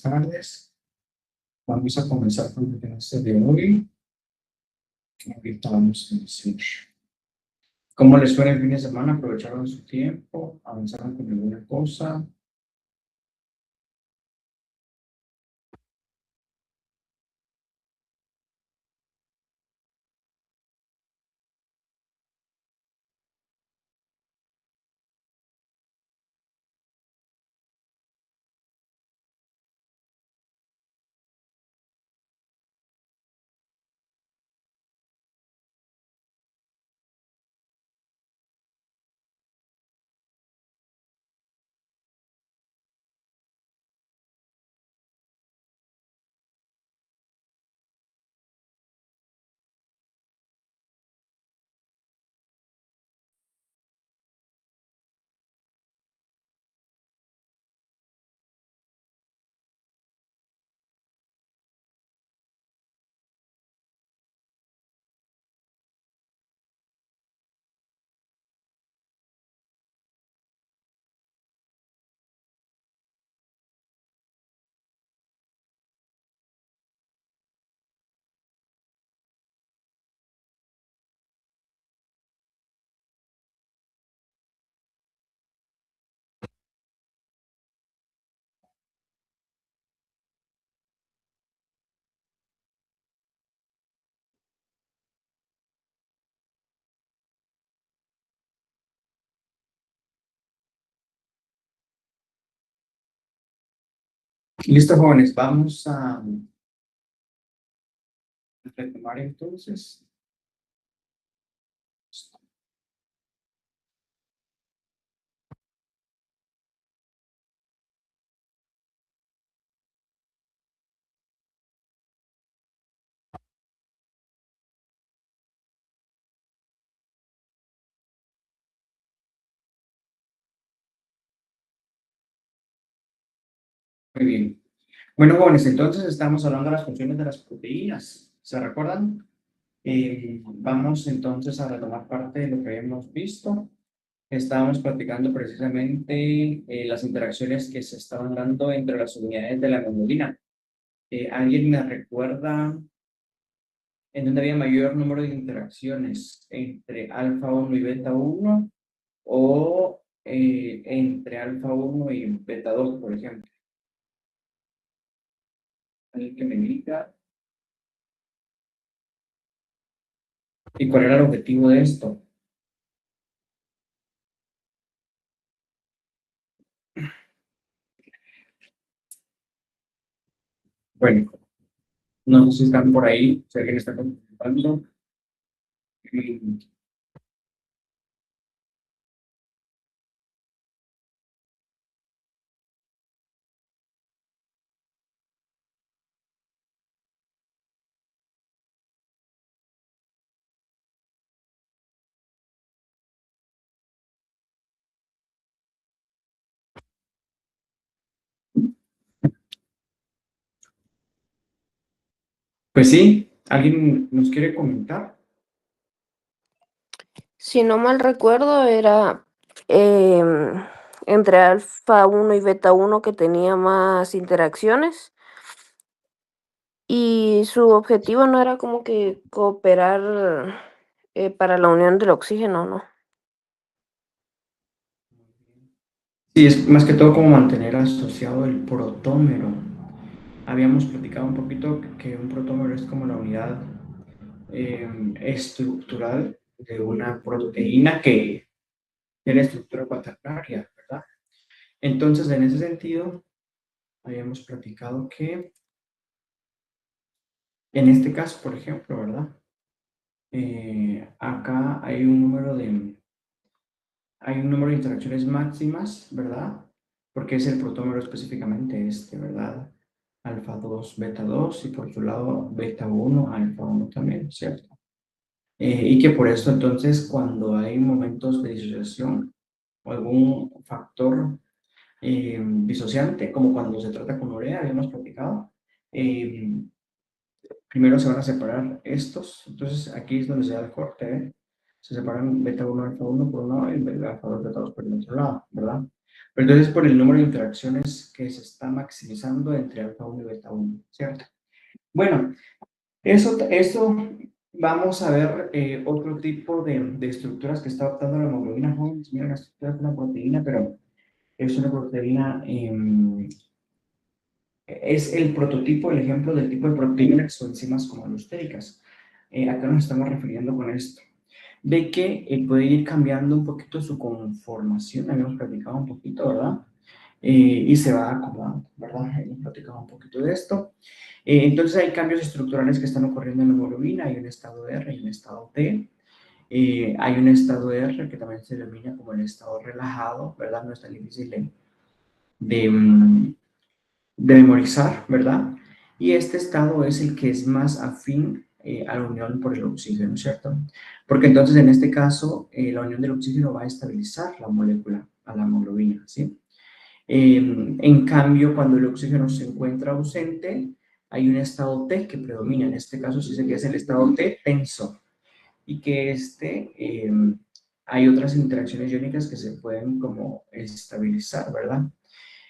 Tardes. Vamos a comenzar con la clase de hoy. Ahorita vamos a iniciar. ¿Cómo les fue el fin de semana? ¿Aprovecharon su tiempo? ¿Avanzaron con alguna cosa? Listo, jóvenes. Vamos a retomar entonces. Muy bien. Bueno, jóvenes, entonces estamos hablando de las funciones de las proteínas. ¿Se recuerdan? Vamos entonces a retomar parte de lo que habíamos visto. Estábamos platicando precisamente las interacciones que se estaban dando entre las unidades de la hemoglobina. ¿Alguien me recuerda en dónde había mayor número de interacciones entre alfa 1 y beta 1 o entre alfa 1 y beta 2, por ejemplo? ¿Alguien que me diga? ¿Y cuál era el objetivo de esto? Bueno, no sé si están por ahí, si alguien está contestando. Pues sí, ¿alguien nos quiere comentar? Si no mal recuerdo, era entre alfa 1 y beta 1 que tenía más interacciones. Y su objetivo no era como que cooperar para la unión del oxígeno, ¿no? Sí, es más que todo como mantener asociado el protómero. Habíamos platicado un poquito que un protómero es como la unidad estructural de una proteína que tiene estructura cuaternaria, ¿verdad? Entonces, en ese sentido, habíamos platicado que en este caso, por ejemplo, ¿verdad? Acá hay un número de interacciones máximas, ¿verdad? Porque es el protómero específicamente este, ¿verdad? Alfa 2 beta 2 y por su lado beta 1 alfa 1 también, ¿cierto? Y que por eso entonces cuando hay momentos de disociación o algún factor disociante, como cuando se trata con urea, habíamos platicado, primero se van a separar estos, entonces aquí es donde se da el corte, ¿eh? Se separan beta 1, alfa 1 por un lado y alfa 2, beta 2 por el otro lado, ¿verdad? Pero entonces por el número de interacciones que se está maximizando entre alfa 1 y beta 1, ¿cierto? Bueno, eso vamos a ver otro tipo de estructuras que está adoptando la hemoglobina jóvenes. Mira, la estructura es una proteína, pero es una proteína, es el prototipo, el ejemplo del tipo de proteínas o enzimas como alostéricas. Acá nos estamos refiriendo con esto. De que puede ir cambiando un poquito su conformación, habíamos platicado un poquito, ¿verdad? Y se va acomodando, ¿verdad? Hemos platicado un poquito de esto. Entonces hay cambios estructurales que están ocurriendo en la hemoglobina, hay un estado R y un estado T. Hay un estado R que también se denomina como el estado relajado, ¿verdad? No es tan difícil de, de memorizar, ¿verdad? Y este estado es el que es más afín a la unión por el oxígeno, ¿cierto? Porque entonces en este caso la unión del oxígeno va a estabilizar la molécula, a la hemoglobina, ¿sí? En cambio, cuando el oxígeno se encuentra ausente, hay un estado T que predomina. En este caso, sí que es el estado T tenso. Y que hay otras interacciones iónicas que se pueden como estabilizar, ¿verdad?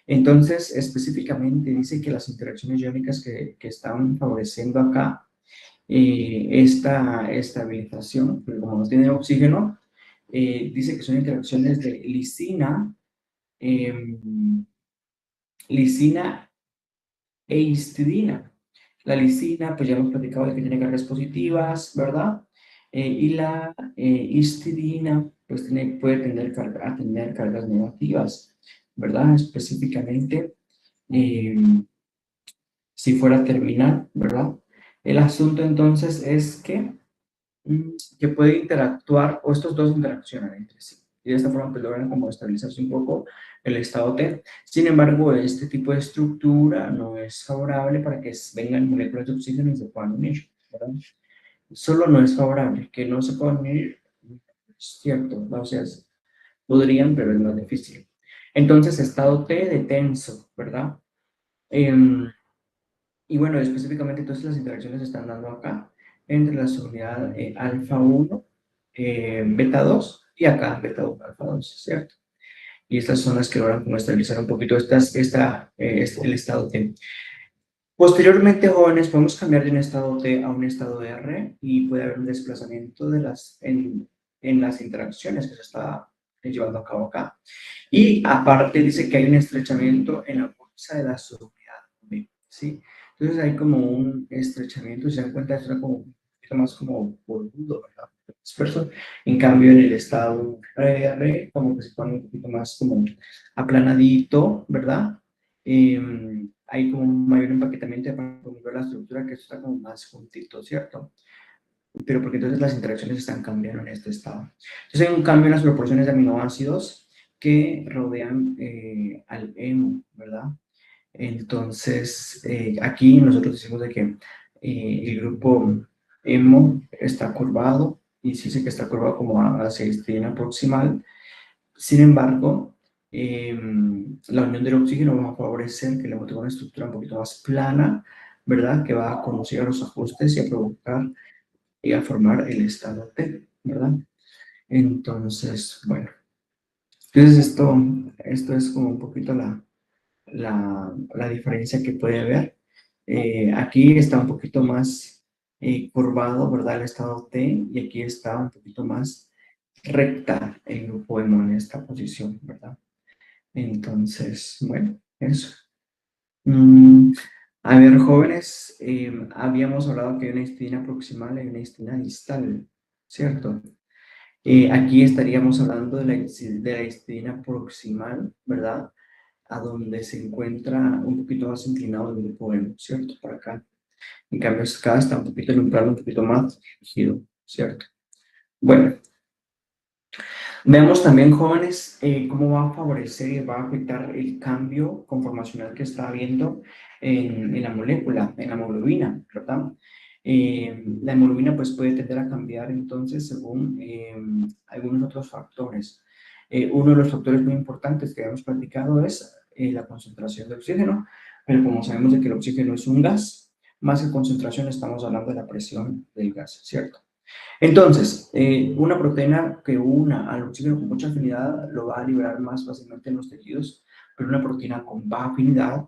Entonces, específicamente dice que las interacciones iónicas que están favoreciendo acá esta estabilización, porque como no tiene oxígeno, dice que son interacciones de eh, lisina e histidina. La lisina, pues ya hemos platicado de que tiene cargas positivas, ¿verdad? Y la histidina, pues puede a tener cargas negativas, ¿verdad? Específicamente, eh, si fuera terminal, ¿verdad? El asunto entonces es que puede interactuar, o estos dos interaccionan entre sí. Y de esta forma pues logran como estabilizarse un poco el estado T. Sin embargo, este tipo de estructura no es favorable para que vengan moléculas de oxígeno y se puedan unir, ¿verdad? Solo no es favorable, que no se puedan unir, es cierto, ¿no? O sea, podrían, pero es más difícil. Entonces, estado T de tenso, ¿verdad? Em, y bueno, específicamente entonces las interacciones se están dando acá entre la subunidad alfa 1, beta 2 y acá beta 1, alfa 2, ¿cierto? Y estas son las que logran como estabilizar un poquito el estado T. Posteriormente, jóvenes, podemos cambiar de un estado T a un estado R y puede haber un desplazamiento en las interacciones que se está llevando a cabo acá. Y aparte dice que hay un estrechamiento en la bolsa de la subunidad, ¿sí? Entonces hay como un estrechamiento, si se dan cuenta, es como un poquito más como boludo, ¿verdad? Disperso. En cambio, en el estado R, como que se pone un poquito más como aplanadito, ¿verdad? Hay como un mayor empaquetamiento de la estructura, que está como más juntito, ¿cierto? Pero porque entonces las interacciones están cambiando en este estado. Entonces hay un cambio en las proporciones de aminoácidos que rodean al hemo, ¿verdad? Entonces, aquí nosotros decimos de que el grupo hemo está curvado, y sí sé que está curvado como hacia la histidina proximal. Sin embargo, la unión del oxígeno va a favorecer que le tenga una estructura un poquito más plana, ¿verdad? Que va a conducir a los ajustes y a provocar y a formar el estado T, ¿verdad? Entonces, bueno, entonces esto es como un poquito la diferencia que puede haber. Aquí está un poquito más curvado, ¿verdad? El estado T, y aquí está un poquito más recta el grupo hemo en esta posición, ¿verdad? Entonces, bueno, eso. Mm, a ver, jóvenes, habíamos hablado que hay una histidina proximal y una histidina distal, ¿cierto? Aquí estaríamos hablando de la histidina proximal, ¿verdad? A donde se encuentra un poquito más inclinado el grupo hemo, ¿cierto? Por acá. En cambio, acá está un poquito el umbral un poquito más rígido, ¿cierto? Bueno, veamos también, jóvenes, cómo va a favorecer y va a afectar el cambio conformacional que está habiendo en la molécula, en la hemoglobina, ¿verdad? La hemoglobina pues puede tender a cambiar entonces según algunos otros factores. Uno de los factores muy importantes que hemos platicado es la concentración de oxígeno, pero como sabemos de que el oxígeno es un gas, más que concentración estamos hablando de la presión del gas, ¿cierto? Entonces, una proteína que una al oxígeno con mucha afinidad lo va a liberar más fácilmente en los tejidos, pero una proteína con baja afinidad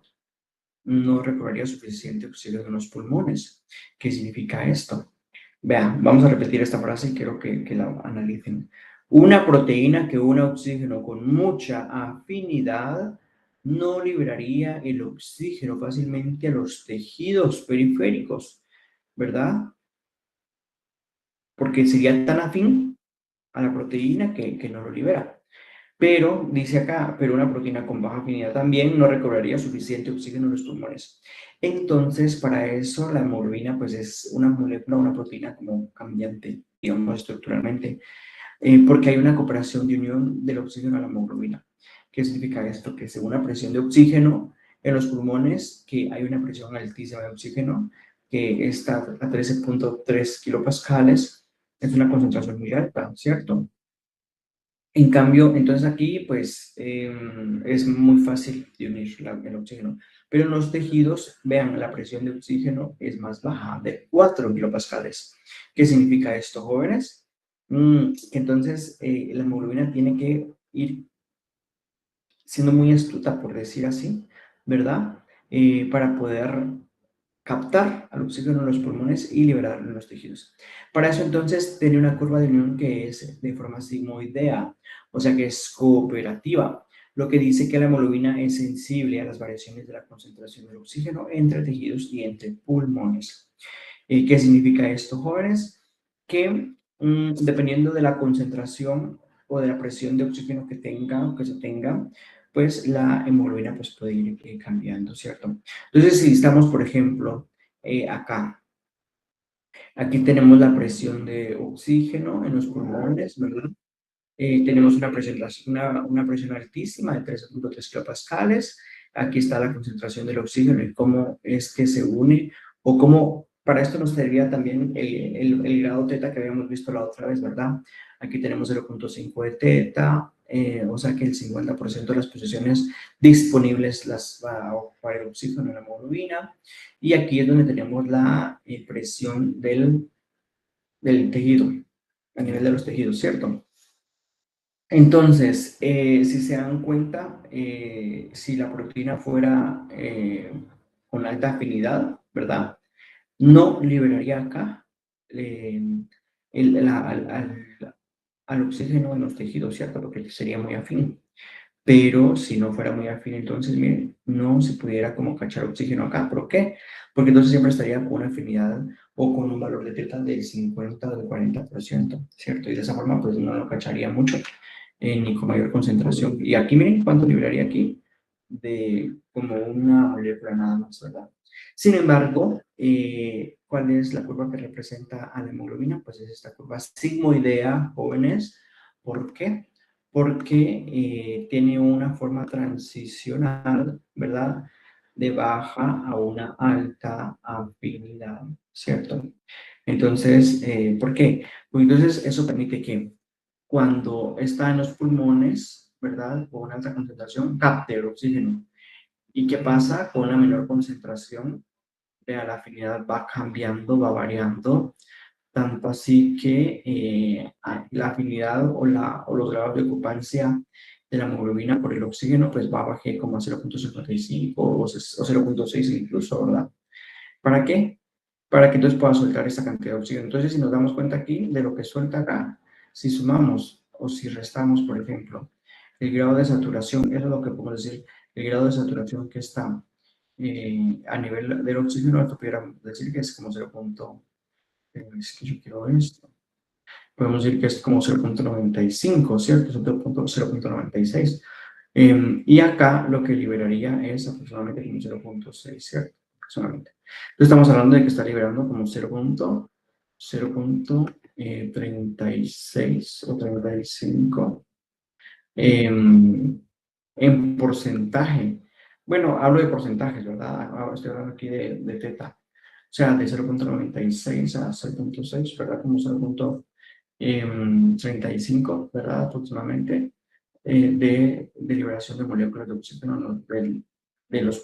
no recobraría suficiente oxígeno en los pulmones. ¿Qué significa esto? Vean, vamos a repetir esta frase y quiero que la analicen. Una proteína que une oxígeno con mucha afinidad no liberaría el oxígeno fácilmente a los tejidos periféricos, ¿verdad? Porque sería tan afín a la proteína que no lo libera. Pero, dice acá, pero una proteína con baja afinidad también no recobraría suficiente oxígeno en los pulmones. Entonces, para eso la hemoglobina pues es una molécula, una proteína como cambiante, digamos, estructuralmente, porque hay una cooperación de unión del oxígeno a la hemoglobina. ¿Qué significa esto? Que según la presión de oxígeno en los pulmones, que hay una presión altísima de oxígeno, que está a 13.3 kilopascales, es una concentración muy alta, ¿cierto? En cambio, entonces aquí, pues, es muy fácil de unir el oxígeno. Pero en los tejidos, vean, la presión de oxígeno es más baja, de 4 kilopascales. ¿Qué significa esto, jóvenes? Que entonces la hemoglobina tiene que ir siendo muy astuta, por decir así, ¿verdad? Para poder captar al oxígeno en los pulmones y liberarlo en los tejidos. Para eso entonces tiene una curva de unión que es de forma sigmoidea, o sea que es cooperativa, lo que dice que la hemoglobina es sensible a las variaciones de la concentración del oxígeno entre tejidos y entre pulmones. ¿Qué significa esto, jóvenes? Que dependiendo de la concentración o de la presión de oxígeno que tenga o que se tenga, pues la hemoglobina pues, puede ir cambiando, ¿cierto? Entonces, si estamos, por ejemplo, acá, aquí tenemos la presión de oxígeno en los pulmones, ¿verdad? Tenemos una presión altísima de 13.3 kilopascales. Aquí está la concentración del oxígeno y cómo es que se une, o cómo, para esto nos serviría también el grado teta que habíamos visto la otra vez, ¿verdad? Aquí tenemos 0.5 de teta, o sea que el 50% de las posiciones disponibles las va a ocupar el oxígeno en la hemoglobina. Y aquí es donde tenemos la presión del tejido, a nivel de los tejidos, ¿cierto? Entonces, si se dan cuenta, si la proteína fuera con alta afinidad, ¿verdad? No liberaría acá eh, al oxígeno en los tejidos, ¿cierto? Porque sería muy afín. Pero si no fuera muy afín, entonces, miren, no se pudiera como cachar oxígeno acá. ¿Por qué? Porque entonces siempre estaría con una afinidad o con un valor de teta del 50 o del 40%, ¿cierto? Y de esa forma, pues no lo cacharía mucho ni con mayor concentración. Y aquí, miren, ¿cuánto liberaría aquí? De como una molécula nada más, ¿verdad? Sin embargo, ¿cuál es la curva que representa a la hemoglobina? Pues es esta curva sigmoidea, jóvenes. ¿Por qué? Porque tiene una forma transicional, ¿verdad? De baja a una alta afinidad, ¿cierto? Entonces, ¿por qué? Pues entonces eso permite que cuando está en los pulmones, ¿verdad? Con una alta concentración, capte el oxígeno. ¿Y qué pasa con la menor concentración? Vea, la afinidad va cambiando, va variando, tanto así que la afinidad o los grados de ocupancia de la hemoglobina por el oxígeno, pues va a bajar como a 0.55 o 0.6 incluso, ¿verdad? ¿Para qué? Para que entonces pueda soltar esta cantidad de oxígeno. Entonces, si nos damos cuenta aquí de lo que suelta acá, si sumamos o si restamos, por ejemplo, el grado de saturación, eso es lo que podemos decir, el grado de saturación que está a nivel del oxígeno, esto pudiéramos decir que es como 0. Es que yo quiero esto. Podemos decir que es como 0.95, ¿cierto? 0.96. Y acá lo que liberaría es aproximadamente como 0.6, ¿cierto? Aproximadamente. Entonces estamos hablando de que está liberando como 0.36 o 35 en porcentaje. Bueno, hablo de porcentajes, ¿verdad? Ahora estoy hablando aquí de teta. O sea, de 0.96 a 0.6, ¿verdad? Como 0.35, ¿verdad? Aproximadamente, de liberación de moléculas de oxígeno de los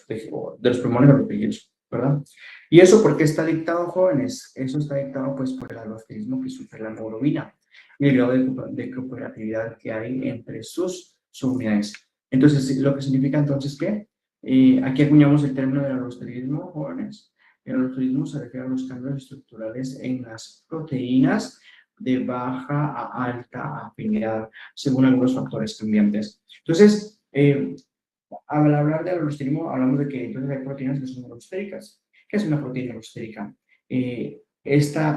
pulmones a los tejidos. ¿verdad? ¿Y eso por qué está dictado, jóvenes? Eso está dictado pues por el aldosterismo que sufre la hemoglobina y el grado de cooperatividad que hay entre sus subunidades. Entonces, lo que significa entonces que aquí acuñamos el término del aldosterismo, jóvenes. El aldosterismo se refiere a los cambios estructurales en las proteínas de baja a alta afinidad, según algunos factores cambiantes. Entonces, al hablar de aldosterismo, hablamos de que entonces hay proteínas que son alostéricas. ¿Qué es una proteína alostérica?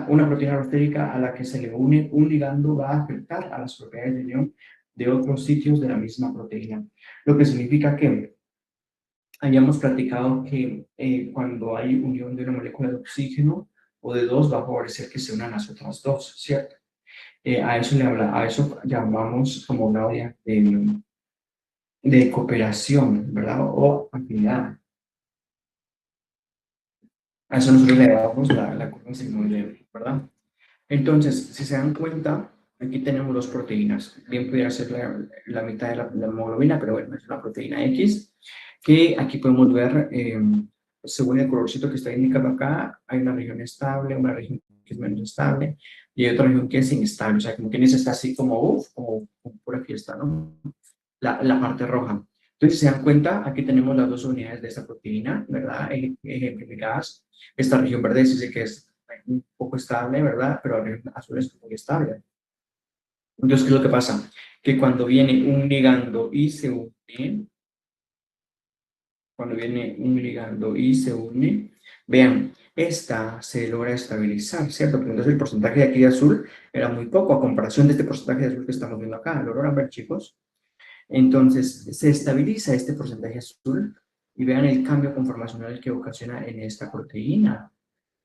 Una proteína alostérica a la que se le une un ligando va a afectar a las propiedades de unión de otros sitios de la misma proteína. Lo que significa que hayamos platicado que cuando hay unión de una molécula de oxígeno o de dos, va a favorecer que se unan las otras dos, ¿cierto? A eso llamamos como una de cooperación, ¿verdad? O afinidad. A eso nosotros le damos la curva sigmoide, ¿verdad? Entonces, si se dan cuenta, aquí tenemos dos proteínas. Bien pudiera ser la mitad de la hemoglobina, pero bueno, es una proteína X, que aquí podemos ver, según el colorcito que está indicado acá, hay una región estable, una región que es menos estable, y hay otra región que es inestable. O sea, como que en esa está así como pura fiesta, ¿no? La parte roja. Entonces, si se dan cuenta, aquí tenemos las dos unidades de esta proteína, ¿verdad? Ejemplificadas. Esta región verde dice que es un poco estable, ¿verdad? Pero la región azul es muy estable. Entonces, ¿qué es lo que pasa? Que cuando viene un ligando y se une, vean, esta se logra estabilizar, ¿cierto? Pero entonces el porcentaje de aquí de azul era muy poco a comparación de este porcentaje de azul que estamos viendo acá. ¿Lo logran ver, chicos? Entonces, se estabiliza este porcentaje azul y vean el cambio conformacional que ocasiona en esta proteína.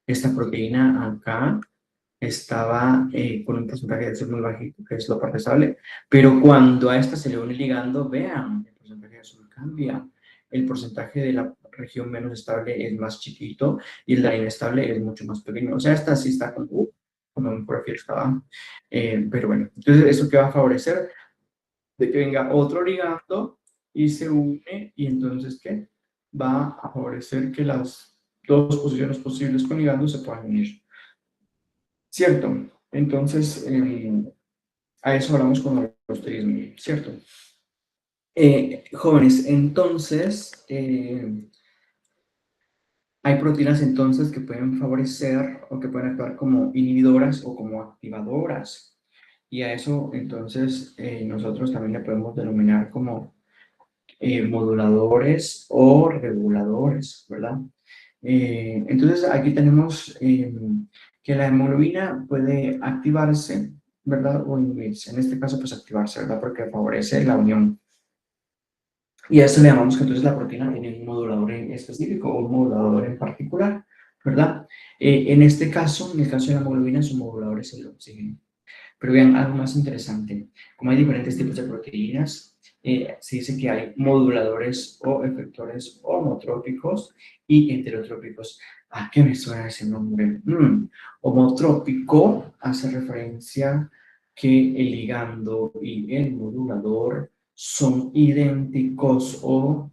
Esta proteína acá estaba con un porcentaje de azul muy bajito, que es lo parte estable, pero cuando a esta se le une ligando, vean, el porcentaje de azul cambia. El porcentaje de la región menos estable es más chiquito y el de la inestable es mucho más pequeño. O sea, esta sí está como un perfil estaba. Pero bueno, entonces, ¿eso qué va a favorecer? De que venga otro ligando y se une, y entonces, ¿qué? Va a favorecer que las dos posiciones posibles con ligandos se puedan unir. ¿Cierto? Entonces, a eso hablamos con el aldosterismo, ¿cierto? Jóvenes, entonces, hay proteínas entonces que pueden favorecer o que pueden actuar como inhibidoras o como activadoras. Y a eso, entonces, nosotros también le podemos denominar como moduladores o reguladores, ¿verdad? Entonces, aquí tenemos que la hemoglobina puede activarse, ¿verdad? O inhibirse. En este caso, pues activarse, ¿verdad? Porque favorece la unión. Y a eso le llamamos que entonces la proteína tiene un modulador en específico o un modulador en particular, ¿verdad? En este caso, en el caso de la hemoglobina, su modulador es el oxígeno. Pero vean, algo más interesante. Como hay diferentes tipos de proteínas, se dice que hay moduladores o efectores homotrópicos y heterotrópicos. ¿A qué me suena ese nombre? Homotrópico hace referencia que el ligando y el modulador son idénticos o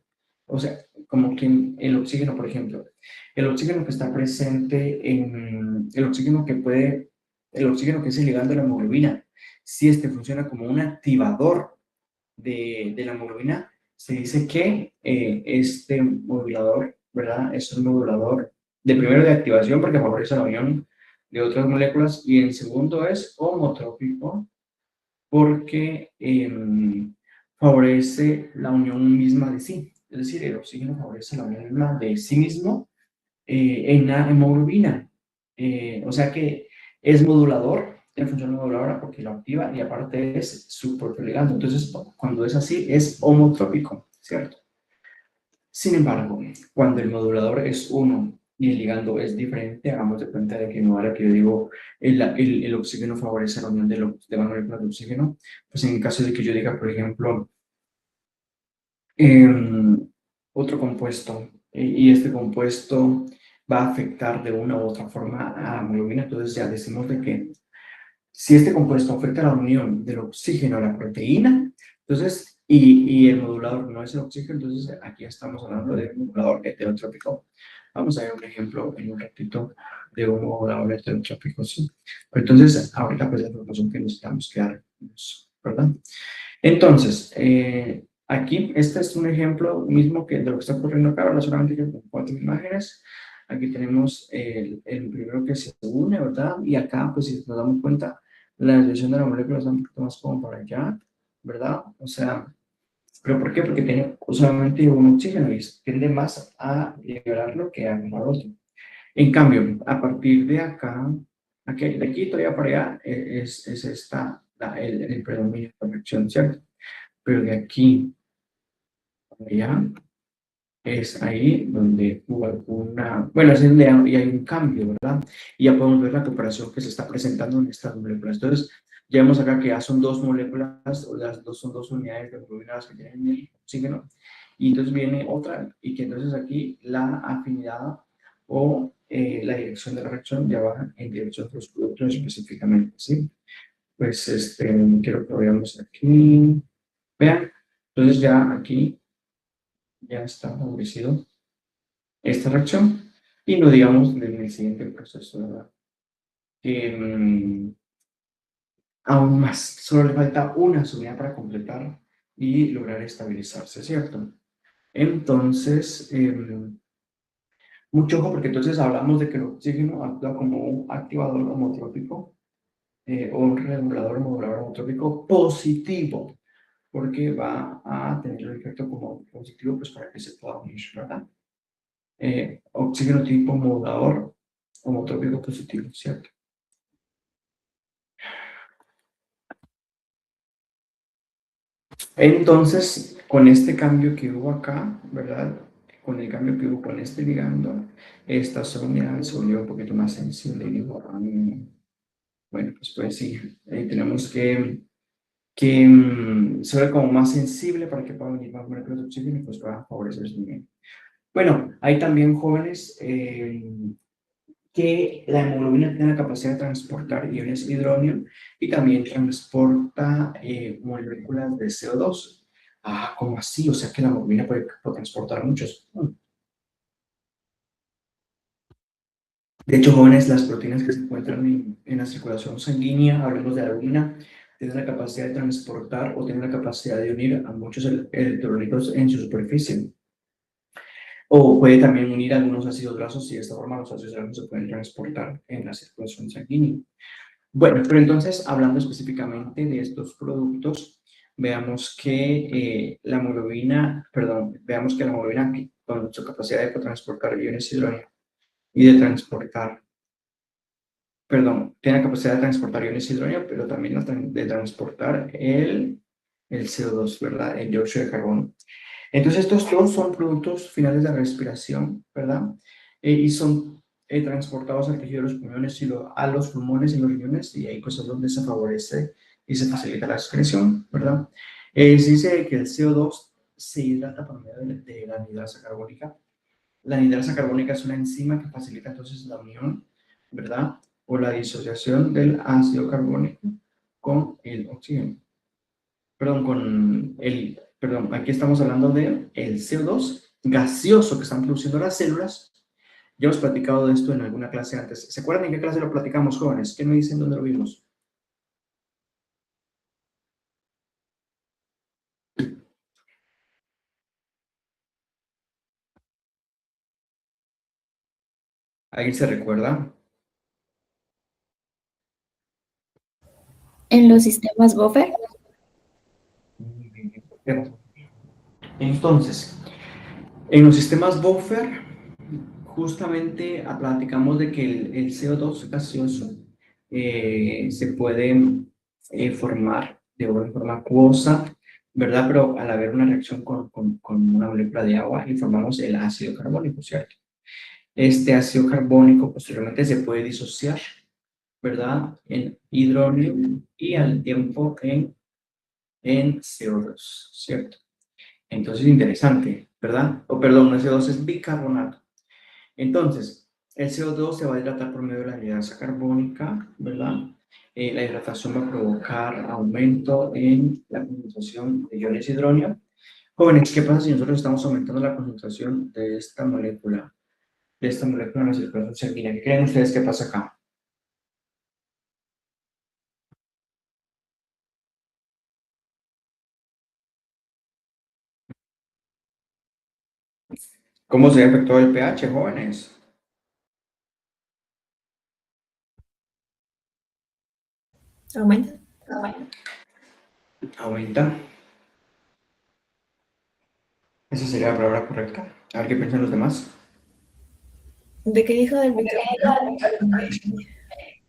sea, como que el oxígeno, por ejemplo, el oxígeno que está presente el oxígeno que es el ligando de la hemoglobina, si este funciona como un activador de la hemoglobina, se dice que este modulador, ¿verdad? Es un modulador de primero de activación porque favorece la unión de otras moléculas y en segundo es homotrópico porque favorece la unión misma de sí. Es decir, el oxígeno favorece la unión misma de sí mismo en la hemoglobina. O sea que es modulador, tiene función moduladora porque lo activa y aparte es su propio ligando. Entonces, cuando es así, es homotrópico, ¿cierto? Sin embargo, cuando el modulador es uno y el ligando es diferente, hagamos de cuenta de que no ahora que yo digo el oxígeno favorece la unión de las moléculas de oxígeno, pues en el caso de que yo diga, por ejemplo, otro compuesto, y este compuesto va a afectar de una u otra forma a la hemoglobina, entonces ya decimos de que si este compuesto afecta la unión del oxígeno a la proteína, entonces, y el modulador no es el oxígeno, entonces aquí estamos hablando de un modulador heterotrópico. Vamos a ver un ejemplo en un ratito de un modulador heterotrópico, ¿sí? Pero entonces, ahorita pues la información que necesitamos que dar, ¿verdad? Entonces, aquí, este es un ejemplo mismo que de lo que está ocurriendo acá, ¿verdad? Solamente que con 4 imágenes. Aquí tenemos el primero que se une, ¿verdad? Y acá, pues si nos damos cuenta, la dirección de la molécula está un poquito más como para allá, ¿verdad? O sea, ¿pero por qué? Porque tiene solamente un oxígeno y tiende más a liberarlo que a tomar otro. En cambio, a partir de acá, aquí, de aquí todavía para allá, es esta, el predominio de la reacción, ¿cierto? Pero de aquí para allá es ahí donde hubo alguna, bueno, es donde hay un cambio, ¿verdad? Y ya podemos ver la cooperación que se está presentando en estas moléculas. Entonces, ya vemos acá que ya son 2 moléculas, o las dos son 2 unidades de hemoglobina las que tienen el oxígeno, y entonces viene otra, y que entonces aquí la afinidad o la dirección de la reacción ya va en dirección de los productos específicamente, ¿sí? Pues quiero que veamos aquí, vean, entonces ya aquí ya está favorecido esta reacción y no digamos en el siguiente proceso, ¿verdad? Aún más, solo le falta una subida para completar y lograr estabilizarse, ¿cierto? Entonces, mucho ojo porque entonces hablamos de que el oxígeno actúa como un activador homotrópico o un regulador modulador homotrópico positivo, porque va a tener el efecto como positivo pues para que se pueda unir, ¿verdad? Oxígeno tipo modulador homotrópico positivo, ¿cierto? Entonces, con este cambio que hubo acá, ¿verdad? Con el cambio que hubo con este ligando, esta unidad se volvió un poquito más sensible y dijo, bueno, pues sí, tenemos que ser como más sensible para que pueda venir más moléculas de oxígeno y pues para favorecer su nivel. Bueno, hay también jóvenes que la hemoglobina tiene la capacidad de transportar iones de hidrógeno y también transporta moléculas de CO2. Ah, ¿cómo así? O sea que la hemoglobina puede transportar muchos. De hecho, jóvenes, las proteínas que se encuentran en la circulación sanguínea, hablemos de la albumina, tienen la capacidad de transportar o tienen la capacidad de unir a muchos electrolitos en su superficie. O puede también unir algunos ácidos grasos y de esta forma los ácidos grasos se pueden transportar en la circulación sanguínea. Bueno, pero entonces, hablando específicamente de estos productos, veamos que la hemoglobina, perdón, veamos que la hemoglobina con su capacidad de transportar iones de hidrógeno y de transportar, perdón, tiene la capacidad de transportar iones de hidrógeno, pero también de transportar el CO2, ¿verdad? El dióxido de carbono. Entonces, estos dos son productos finales de respiración, ¿verdad? Y son transportados al tejido de los pulmones y a los pulmones y los riñones, y hay cosas donde se favorece y se facilita la excreción, ¿verdad? Se dice que el CO2 se hidrata por medio de la anhidrasa carbónica. La anhidrasa carbónica es una enzima que facilita entonces la unión, ¿verdad? O la disociación del ácido carbónico con el oxígeno. Perdón, aquí estamos hablando de el CO2 gaseoso que están produciendo las células. Ya hemos platicado de esto en alguna clase antes. ¿Se acuerdan en qué clase lo platicamos, jóvenes? ¿Qué me dicen dónde lo vimos? ¿Alguien se recuerda? En los sistemas buffer. Entonces, en los sistemas buffer, justamente platicamos de que el CO2 gaseoso se puede formar de una forma acuosa, ¿verdad? Pero al haber una reacción con una molécula de agua, informamos el ácido carbónico, ¿cierto? Este ácido carbónico posteriormente se puede disociar, ¿verdad? En hidrógeno y al tiempo en CO2, ¿cierto? Entonces, interesante, ¿verdad? O perdón, el CO2 es bicarbonato. Entonces, el CO2 se va a hidratar por medio de la anhidrasa carbónica, ¿verdad? La hidratación va a provocar aumento en la concentración de iones de hidrógeno. Jóvenes, ¿qué pasa si nosotros estamos aumentando la concentración de esta molécula? de esta molécula en la circulación sanguínea. ¿Qué creen ustedes que pasa acá? ¿Cómo se afectó el pH, jóvenes? Aumenta. Aumenta. Esa sería la palabra correcta. A ver qué piensan los demás. ¿De qué dijo del bicarbonato?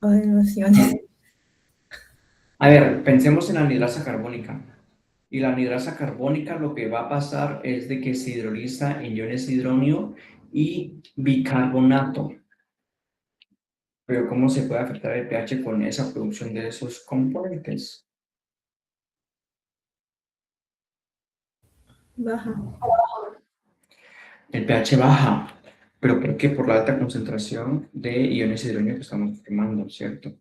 O de emociones. A ver, pensemos en la anhidrasa carbónica. Y la anhidrasa carbónica lo que va a pasar es de que se hidroliza en iones de hidronio y bicarbonato. Pero ¿cómo se puede afectar el pH con esa producción de esos componentes? Baja. El pH baja. ¿Pero por qué? Por la alta concentración de iones de hidronio que estamos formando, ¿cierto?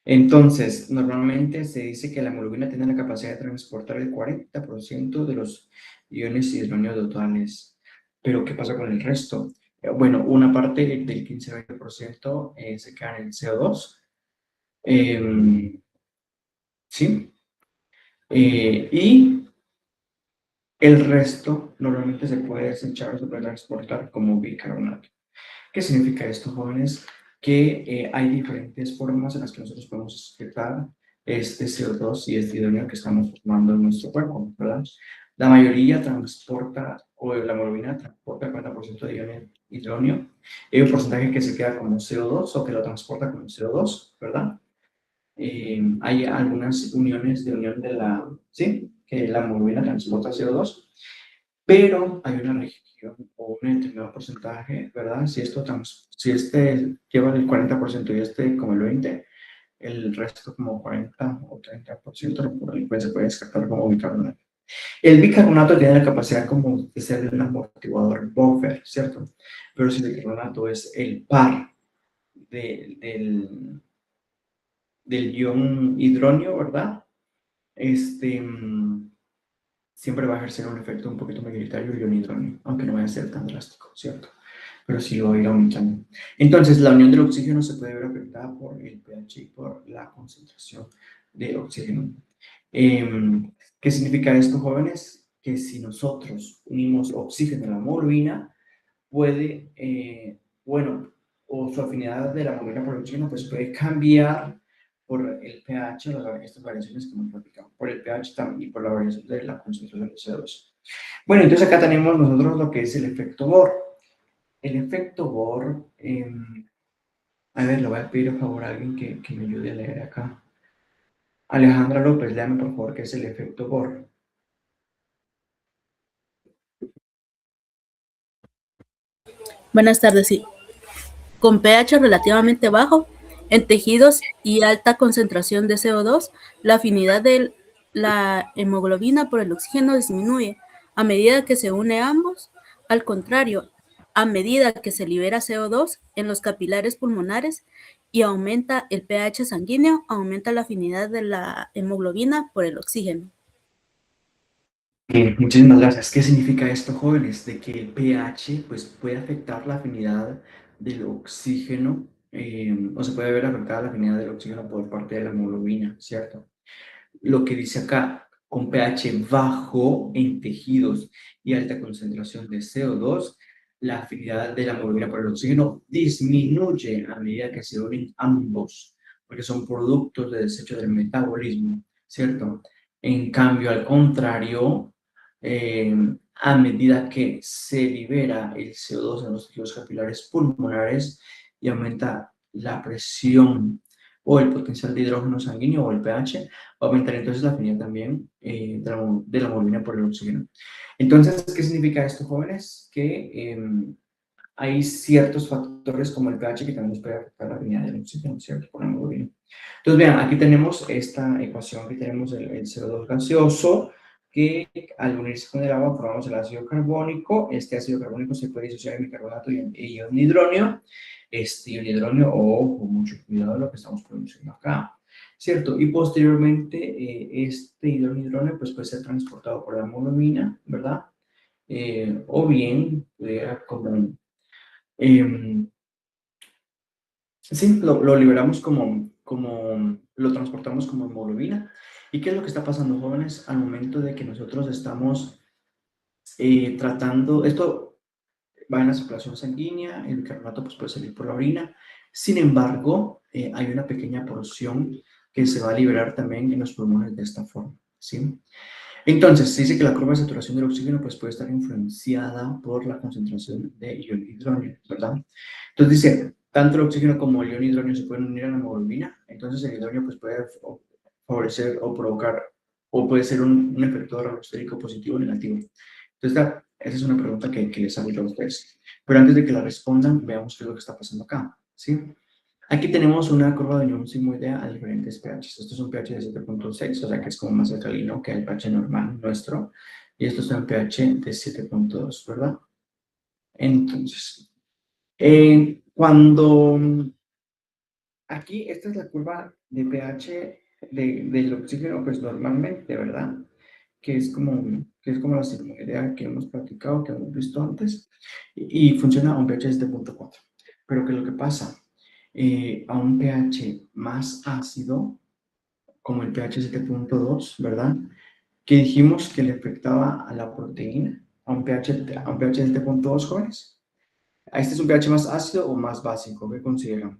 Entonces, normalmente se dice que la hemoglobina tiene la capacidad de transportar el 40% de los iones de hidronio totales. Pero, ¿qué pasa con el resto? Bueno, una parte del 15-20% se queda en el CO2. ¿Sí? Y el resto normalmente se puede desechar o se puede transportar como bicarbonato. ¿Qué significa esto, jóvenes? Que hay diferentes formas en las que nosotros podemos excretar este CO2 y este hidrógeno que estamos formando en nuestro cuerpo, ¿verdad? La mayoría transporta, o la hemoglobina transporta el 40% de hidrógeno. Hay un porcentaje que se queda como CO2 o que lo transporta como CO2, ¿verdad? Hay algunas uniones de unión de la, ¿sí? Que la hemoglobina transporta CO2, pero hay una región o un determinado porcentaje, ¿verdad? Si este lleva el 40% y este como el 20%, el resto como 40 o 30% por ahí, pues se puede descartar como bicarbonato. El bicarbonato tiene la capacidad como de ser un amortiguador buffer, ¿cierto? Pero si el bicarbonato es el par del ion hidronio, ¿verdad? Siempre va a ejercer un efecto un poquito mayoritario el ion hidrógeno, aunque no vaya a ser tan drástico, ¿cierto? Pero sí va a ir aumentando. Entonces, la unión del oxígeno se puede ver afectada por el pH y por la concentración de oxígeno. ¿Qué significa esto, jóvenes? Que si nosotros unimos oxígeno a la hemoglobina, puede, bueno, o su afinidad de la hemoglobina por el oxígeno, pues puede cambiar por el pH, estas variaciones que hemos platicado, por el pH también y por la variación de la concentración de CO2. Bueno, entonces acá tenemos nosotros lo que es el efecto Bohr. El efecto Bohr, a ver, le voy a pedir a favor a alguien que me ayude a leer acá. Alejandra López, léame por favor qué es el efecto Bohr. Buenas tardes, sí. Con pH relativamente bajo, en tejidos y alta concentración de CO2, la afinidad de la hemoglobina por el oxígeno disminuye a medida que se une ambos. Al contrario, a medida que se libera CO2 en los capilares pulmonares y aumenta el pH sanguíneo, aumenta la afinidad de la hemoglobina por el oxígeno. Muchísimas gracias. ¿Qué significa esto, jóvenes? De que el pH pues, puede afectar la afinidad del oxígeno, o se puede ver afectada la afinidad del oxígeno por parte de la hemoglobina, ¿cierto? Lo que dice acá, con pH bajo en tejidos y alta concentración de CO2, la afinidad de la hemoglobina por el oxígeno disminuye a medida que se unen ambos, porque son productos de desecho del metabolismo, ¿cierto? En cambio, al contrario, a medida que se libera el CO2 en los tejidos capilares pulmonares y aumenta la presión o el potencial de hidrógeno sanguíneo o el pH, va a aumentar entonces la afinidad también de la hemoglobina por el oxígeno. Entonces, ¿qué significa esto, jóvenes? Que hay ciertos factores como el pH que también nos puede afectar la afinidad del oxígeno, ¿cierto? Por la hemoglobina. Entonces, vean, aquí tenemos esta ecuación, que tenemos el CO2 gaseoso, que al unirse con el agua formamos el ácido carbónico. Este ácido carbónico se puede disociar en bicarbonato y en ion hidrógeno. Este ion hidrógeno, o con mucho cuidado lo que estamos produciendo acá, ¿cierto? Y posteriormente este hidrógeno pues, puede ser transportado por la hemoglobina, ¿verdad? O bien pudiera como Sí, lo liberamos lo transportamos como hemoglobina. ¿Y qué es lo que está pasando, jóvenes? Al momento de que nosotros estamos tratando, esto va en la circulación sanguínea, el bicarbonato pues, puede salir por la orina. Sin embargo, hay una pequeña porción que se va a liberar también en los pulmones de esta forma, ¿sí? Entonces, se dice que la curva de saturación del oxígeno pues, puede estar influenciada por la concentración de ion hidrógeno, ¿verdad? Entonces dice, tanto el oxígeno como el ion hidrógeno se pueden unir a la hemoglobina, entonces el hidrógeno pues, puede favorecer o provocar, o puede ser un efector alostérico positivo o negativo. Entonces, esa es una pregunta que les hago yo a ustedes. Pero antes de que la respondan, veamos qué es lo que está pasando acá, ¿sí? Aquí tenemos una curva de unión sigmoidea a diferentes pHs. Esto es un pH de 7.6, o sea que es como más alcalino que el pH normal nuestro. Y esto es un pH de 7.2, ¿verdad? Entonces, cuando aquí, esta es la curva de pH del oxígeno, pues normalmente, ¿verdad? Que es como la sigmoidea que hemos platicado, que hemos visto antes, y funciona a un pH de 7.4. Pero ¿qué es lo que pasa? A un pH más ácido, como el pH 7.2, ¿verdad? Que dijimos que le afectaba a la proteína, a un pH 7.2, jóvenes. ¿Este es un pH más ácido o más básico? ¿Qué consideran?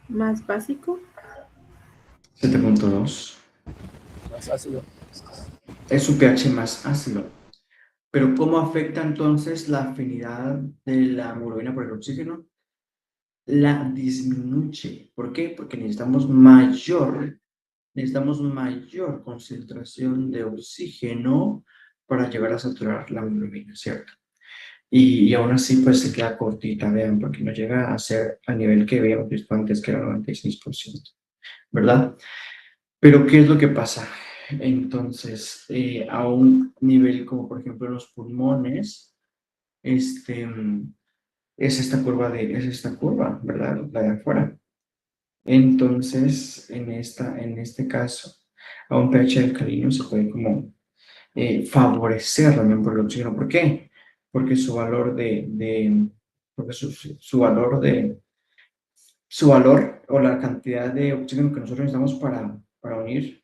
Más básico. 7.2. Más ácido. Es un pH más ácido. Pero ¿cómo afecta entonces la afinidad de la hemoglobina por el oxígeno? La disminuye. ¿Por qué? Porque necesitamos mayor concentración de oxígeno para llegar a saturar la hemoglobina, ¿cierto? Y aún así, pues se queda cortita, vean, porque no llega a ser al nivel que habíamos visto antes, que era el 96%, ¿verdad? Pero ¿qué es lo que pasa? Entonces, a un nivel como por ejemplo en los pulmones, este, es esta curva, ¿verdad? La de afuera. Entonces, en este caso, a un pH alcalino se puede como favorecer también por el oxígeno. ¿Por qué? Porque su valor porque su valor o la cantidad de oxígeno que nosotros necesitamos para unir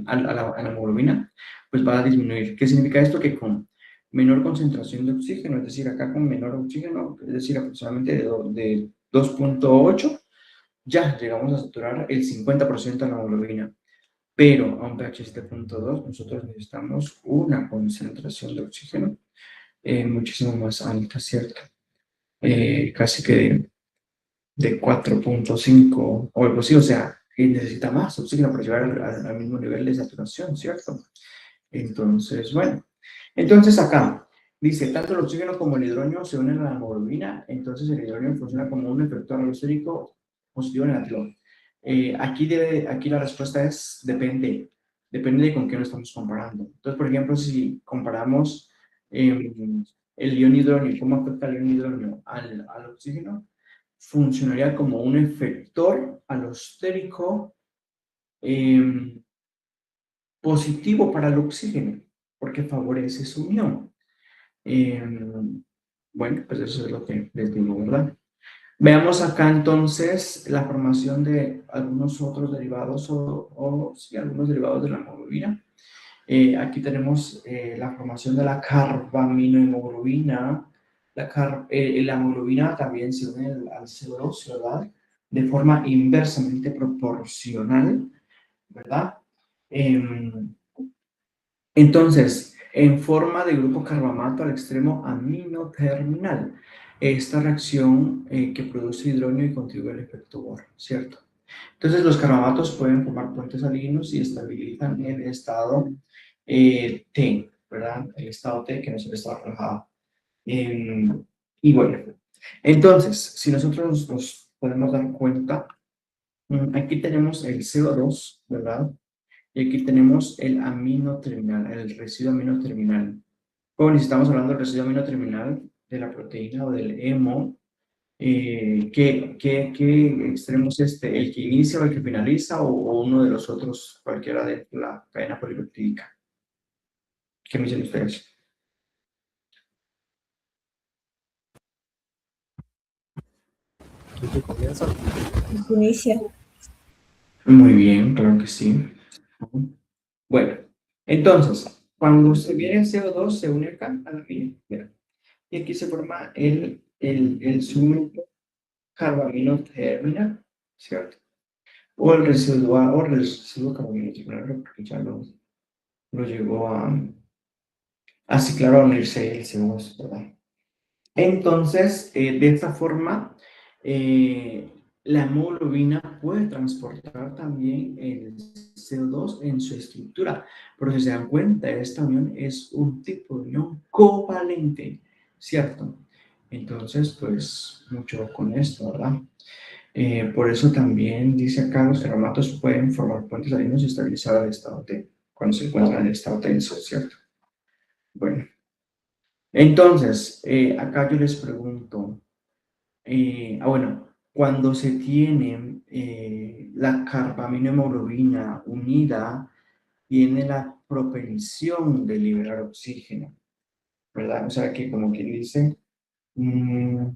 a la hemoglobina, pues va a disminuir. ¿Qué significa esto? Que con menor concentración de oxígeno, es decir, acá con menor oxígeno, es decir, aproximadamente de 2.8, ya llegamos a saturar el 50% de la hemoglobina. Pero a un pH 7.2 nosotros necesitamos una concentración de oxígeno muchísimo más alta, ¿cierto? Casi que de 4.5 o algo así, o sea, necesita más oxígeno para llegar al mismo nivel de saturación, ¿cierto? Entonces, bueno, entonces acá dice, tanto el oxígeno como el hidrógeno se unen a la hemoglobina, entonces el hidrógeno funciona como un efector alostérico positivo o negativo. Aquí la respuesta es depende de con qué lo estamos comparando. Entonces, por ejemplo, si comparamos el ion hidrógeno, ¿cómo afecta el ion hidrógeno al oxígeno? Funcionaría como un efector alostérico positivo para el oxígeno, porque favorece su unión. Bueno, pues eso es lo que les digo, ¿verdad? Veamos acá entonces la formación de algunos otros derivados o sí, algunos derivados de la hemoglobina. Aquí tenemos la formación de la carbaminohemoglobina. La hemoglobina también se une al CO2, ¿verdad? De forma inversamente proporcional, ¿verdad? Entonces, en forma de grupo carbamato al extremo amino terminal. Esta reacción que produce hidrógeno y contribuye al efecto Bohr, ¿cierto? Entonces, los carbamatos pueden formar puentes salinos y estabilizan el estado T, ¿verdad? El estado T, que no es el estado relajado. Y bueno, entonces, si nosotros nos podemos dar cuenta, aquí tenemos el CO2, ¿verdad? Y aquí tenemos el amino terminal, el residuo amino terminal. Como estamos hablando del residuo amino terminal de la proteína o del hemo, ¿Qué extremo es este? ¿El que inicia o el que finaliza o uno de los otros, cualquiera de la cadena polipeptídica? ¿Qué me dicen ustedes? ¿Y qué comienza? Inicia. Muy bien, claro que sí. Bueno, entonces, cuando se viene el CO2, se une acá a la fila. Mira, y aquí se forma el subgrupo carbamino terminal, ¿cierto? O el residual, o el residuo carbamino terminal, porque ya lo llegó a ciclar a unirse el CO2, ¿verdad? Entonces, de esta forma, la hemoglobina puede transportar también el CO2 en su estructura. Pero si se dan cuenta, esta unión es un tipo de unión covalente, ¿cierto? Entonces, pues, mucho con esto, ¿verdad? Por eso también dice acá, los carbonatos pueden formar puentes salinos y estabilizar el estado T, cuando se encuentran en el estado tenso, ¿cierto? Bueno, entonces, acá yo les pregunto, bueno, cuando se tiene la carbaminohemoglobina unida, tiene la propensión de liberar oxígeno, ¿verdad? O sea que como quien dice, mm,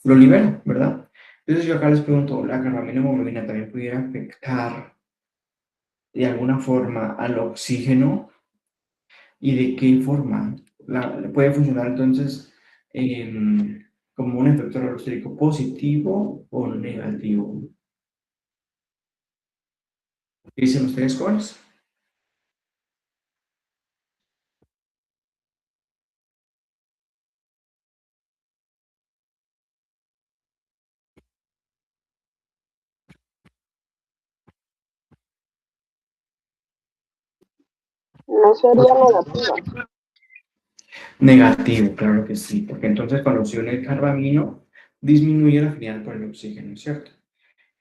lo libera, ¿verdad? Entonces yo acá les pregunto, ¿la carbaminohemoglobina también pudiera afectar de alguna forma al oxígeno? ¿Y de qué forma? Puede funcionar entonces como un efecto alostérico positivo o negativo. ¿Qué dicen ustedes, jóvenes? No sería negativa. Negativo, claro que sí, porque entonces cuando se une el carbamino, disminuye la afinidad por el oxígeno, ¿cierto?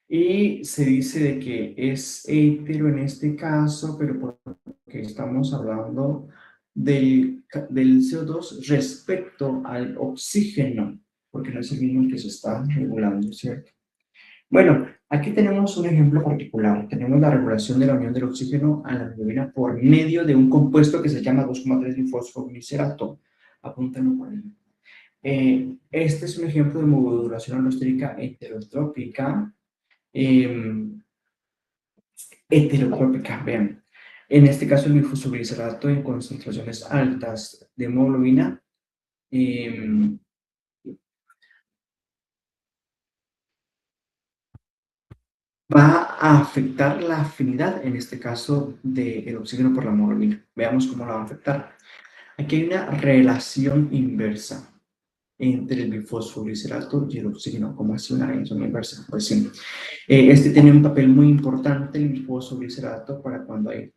Y se dice de que es hetero en este caso, pero porque estamos hablando del CO2 respecto al oxígeno, porque no es el mismo que se está regulando, ¿cierto? Bueno, aquí tenemos un ejemplo particular. Tenemos la regulación de la unión del oxígeno a la hemoglobina por medio de un compuesto que se llama 2,3-bifosfoglicerato. Apúntenlo por ahí. Este es un ejemplo de modulación alostérica heterotrópica. Heterotrópica, vean. En este caso, el bifosfoglicerato en concentraciones altas de hemoglobina va a afectar la afinidad, en este caso, del oxígeno por la hemoglobina. Veamos cómo la va a afectar. Aquí hay una relación inversa entre el bifosfoglicerato y el oxígeno. ¿Cómo así una relación inversa? Pues sí. Este tiene un papel muy importante, el bifosfoglicerato, para cuando hay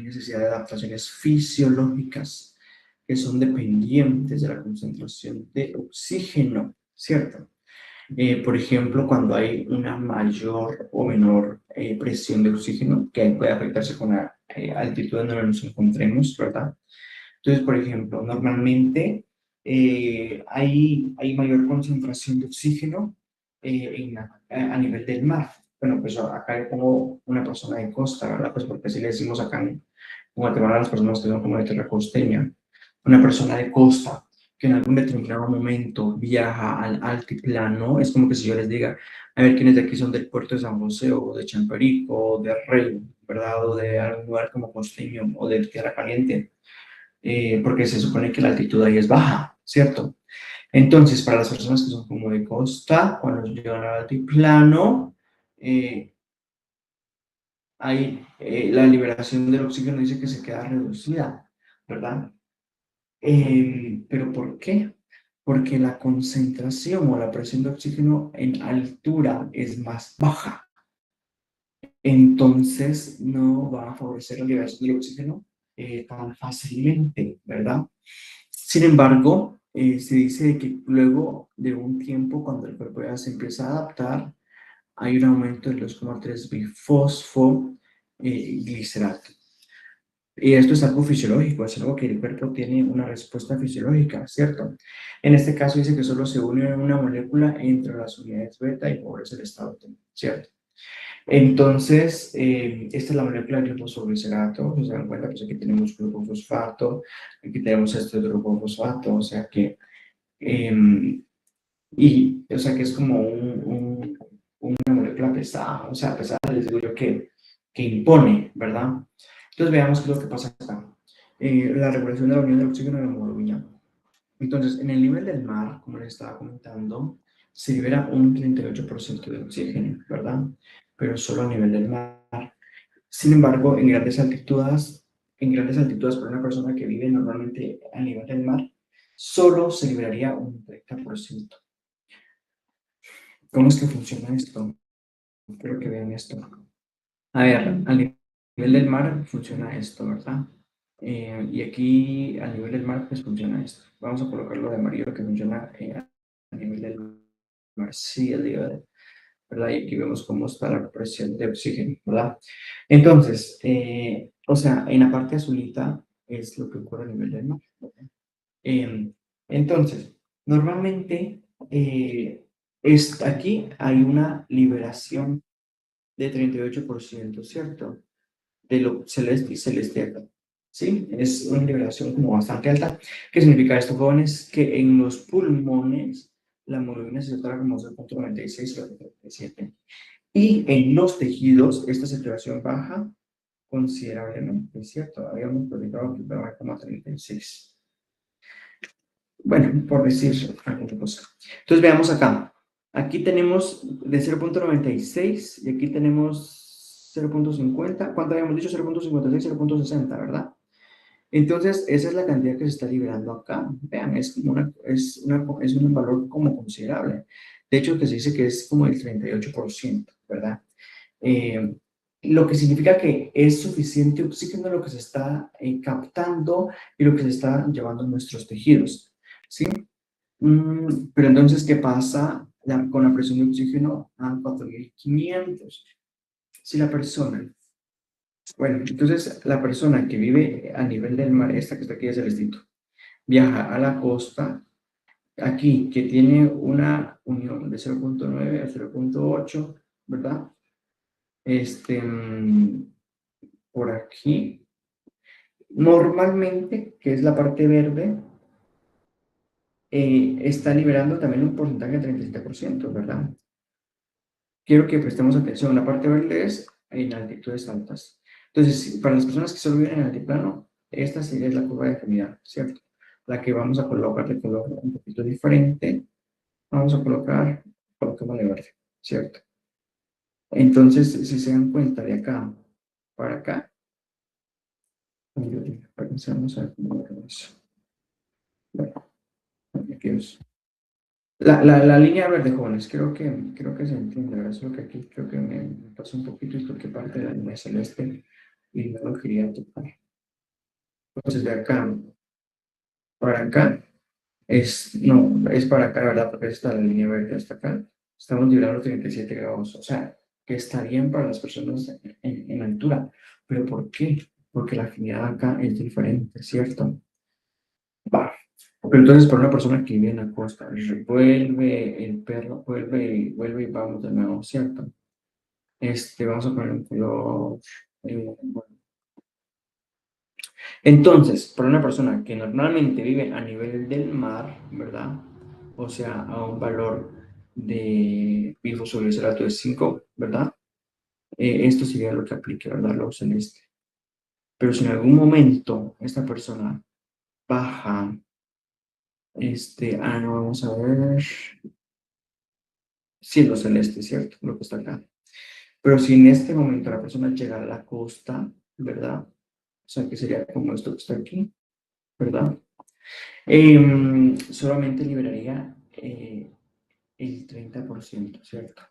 necesidad de adaptaciones fisiológicas que son dependientes de la concentración de oxígeno, ¿cierto? Por ejemplo, cuando hay una mayor o menor presión de oxígeno, que puede afectarse con la altitud en donde nos encontremos, ¿verdad? Entonces, por ejemplo, normalmente hay mayor concentración de oxígeno a nivel del mar. Bueno, pues acá le pongo una persona de costa, ¿verdad? Pues porque así le decimos acá en Guatemala a las personas que son como de tierra costeña. Una persona de costa que en algún determinado momento viaja al altiplano, es como que si yo les diga, a ver quiénes de aquí son del puerto de San José o de Champerico o de Rey, ¿verdad? O de algún lugar como costeño o de tierra caliente, porque se supone que la altitud ahí es baja, ¿cierto? Entonces, para las personas que son como de costa, cuando llegan al altiplano, la liberación del oxígeno dice que se queda reducida, ¿verdad? ¿Pero por qué? Porque la concentración o la presión de oxígeno en altura es más baja. Entonces, no va a favorecer la liberación del oxígeno tan fácilmente, ¿verdad? Sin embargo, se dice que luego de un tiempo, cuando el cuerpo ya se empieza a adaptar, hay un aumento de 2,3 bifosfoglicerato. Y esto es algo fisiológico, es algo que el cuerpo tiene una respuesta fisiológica, ¿cierto? En este caso dice que solo se une una molécula entre las unidades beta y favorece el estado T, ¿cierto? Entonces, esta es la molécula de glifosforilato, se dan cuenta, pues aquí tenemos glufosfato, aquí tenemos este glufosfato, o sea que, o sea que es como una molécula pesada, o sea, pesada, les digo yo, que impone, ¿verdad? Entonces veamos qué es lo que pasa acá. La regulación de la unión del oxígeno y la hemoglobina. Entonces, en el nivel del mar, como les estaba comentando, se libera un 38% de oxígeno, ¿verdad? Pero solo a nivel del mar. Sin embargo, en grandes altitudes para una persona que vive normalmente a nivel del mar, solo se liberaría un 30%. ¿Cómo es que funciona esto? Espero que vean esto. A ver, a nivel del mar funciona esto, ¿verdad? Y aquí a nivel del mar pues funciona esto. Vamos a colocarlo de amarillo que funciona a nivel del mar. Sí, ¿verdad? Y aquí vemos cómo está la presión de oxígeno, ¿verdad? Entonces, o sea, en la parte azulita es lo que ocurre a nivel del mar, ¿verdad? Entonces, normalmente aquí hay una liberación de 38%, ¿cierto? De lo celeste y celeste acá. ¿Sí? Es una liberación como bastante alta. ¿Qué significa esto, jóvenes? Que en los pulmones la hemoglobina se separa como 0.96 o 0.97. Y en los tejidos esta saturación baja considerablemente, ¿cierto? Habíamos platicado que baja como a 36. Bueno, por decir alguna cosa. Entonces veamos acá. Aquí tenemos de 0.96 y aquí tenemos 0.50. ¿Cuánto habíamos dicho? 0.56, 0.60, ¿verdad? Entonces, esa es la cantidad que se está liberando acá. Vean, es un valor como considerable. De hecho, que se dice que es como el 38%, ¿verdad? Lo que significa que es suficiente oxígeno lo que se está captando y lo que se está llevando a nuestros tejidos, ¿sí? Pero entonces, ¿qué pasa con la presión de oxígeno a 4.500? Si la persona, bueno, entonces la persona que vive a nivel del mar, esta que está aquí es el distrito, viaja a la costa, aquí, que tiene una unión de 0.9 a 0.8, ¿verdad? Por aquí, normalmente, que es la parte verde, está liberando también un porcentaje de 37%, ¿verdad? Quiero que prestemos atención. La parte verde es en altitudes altas. Entonces, para las personas que solo viven en altiplano, esta sería la curva de afinidad, ¿cierto? La que vamos a colocar de color un poquito diferente. Vamos a colocamos de verde, ¿cierto? Entonces, si se dan cuenta de acá para acá, vamos a ver cómo lo vemos. Bueno, aquí es. La línea verde, jóvenes, creo que se entiende, ¿verdad? Solo que aquí creo que me pasó un poquito y creo que parte de la línea celeste y no lo quería tocar. Entonces, de acá para acá no, es para acá, ¿verdad? Porque esta la línea verde hasta acá. Estamos liberando 37 grados, o sea, que está bien para las personas en altura. ¿Pero por qué? Porque la afinidad acá es diferente, ¿cierto? Va. Pero entonces, para una persona que vive en la costa, vuelve el perro, vuelve y vamos de nuevo, ¿cierto? Vamos a poner un color. Bueno. Entonces, para una persona que normalmente vive a nivel del mar, ¿verdad? O sea, a un valor de bifosforilato de 5, ¿verdad? Esto sería lo que aplique, ¿verdad? Lo celeste. Pero si en algún momento esta persona baja, no, vamos a ver. Cielo celeste, ¿cierto? Lo que está acá. Pero si en este momento la persona llega a la costa, ¿verdad? O sea, que sería como esto que está aquí, ¿verdad? Solamente liberaría el 30%, ¿cierto?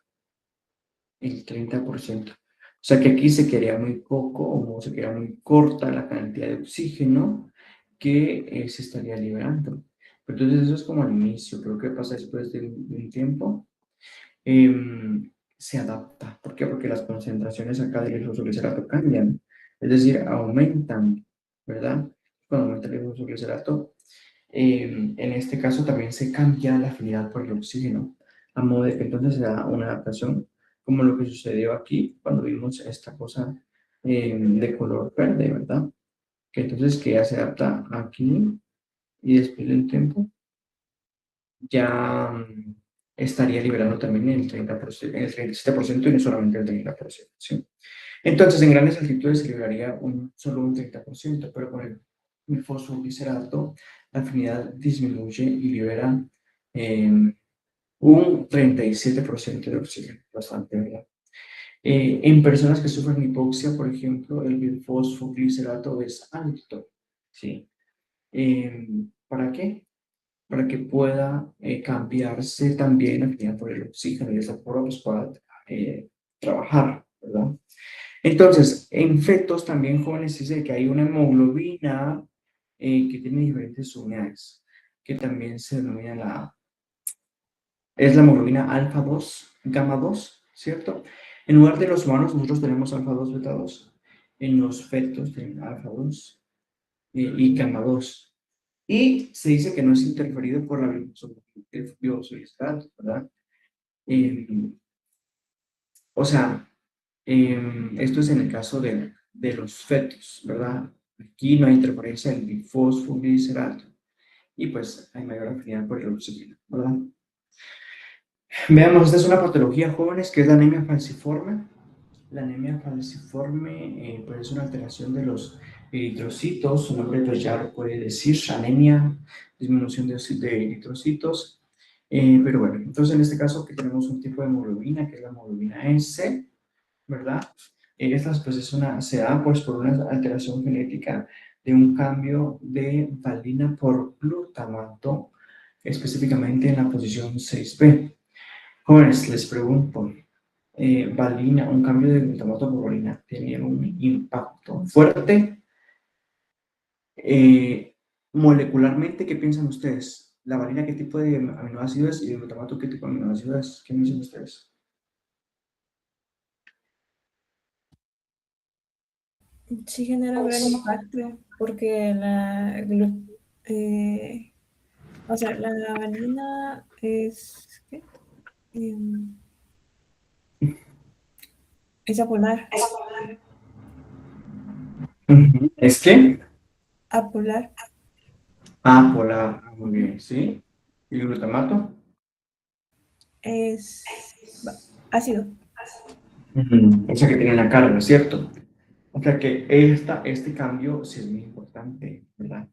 El 30%. O sea que aquí se quedaría muy poco o se quedaría muy corta la cantidad de oxígeno que se estaría liberando. Pero entonces eso es como al inicio, creo que pasa después de un tiempo. Se adapta. ¿Por qué? Porque las concentraciones acá del glifosforilato cambian, es decir, aumentan ¿verdad? Cuando aumenta el glicerato, en este caso también se cambia la afinidad por el oxígeno, a modo de que entonces se da una adaptación, como lo que sucedió aquí cuando vimos esta cosa de color verde, ¿verdad? Que entonces que ya se adapta aquí y después del tiempo ya estaría liberando también el 30%, el 37% y no solamente el 30%, ¿sí? Entonces, en grandes altitudes se liberaría solo un 30%, pero con el fosfoglicerato la afinidad disminuye y libera un 37% de oxígeno, bastante, ¿verdad? En personas que sufren hipoxia, por ejemplo, el fosfoglicerato es alto, ¿sí? ¿Para qué? Para que pueda cambiarse también la afinidad por el oxígeno y de esa forma pues, pueda trabajar, ¿verdad? Entonces, en fetos también jóvenes dice que hay una hemoglobina que tiene diferentes unidades, que también se denomina es la hemoglobina alfa 2, gamma 2, ¿cierto? En lugar de los humanos, nosotros tenemos alfa 2, beta 2. En los fetos tienen alfa 2 y gamma 2. Y se dice que no es interferido por la biosolicidad, ¿verdad? O sea, esto es en el caso de los fetos, ¿verdad? Aquí no hay interferencia del fosfoglicerato y pues hay mayor afinidad por el oxígeno, ¿verdad? Veamos, esta es una patología, jóvenes, que es la anemia falciforme. La anemia falciforme pues es una alteración de los eritrocitos, su nombre pues ya lo puede decir, anemia, disminución de eritrocitos. Pero bueno, entonces en este caso aquí tenemos un tipo de hemoglobina, que es la hemoglobina S, ¿verdad? Estas pues se da pues por una alteración genética de un cambio de valina por glutamato, específicamente en la posición 6B. Jóvenes, les pregunto, valina, un cambio de glutamato por valina, ¿tiene un impacto fuerte? Molecularmente, ¿qué piensan ustedes? ¿La valina qué tipo de aminoácidos y el glutamato qué tipo de aminoácidos? ¿Qué dicen ustedes? Sí genera un gran impacto porque o sea, la valina es, ¿qué? Es apolar. ¿Es qué? Apolar Polar, muy bien, ¿sí? ¿Y el glutamato? es ácido. O sea que tiene una carga, ¿cierto? O sea que este cambio sí es muy importante, ¿verdad?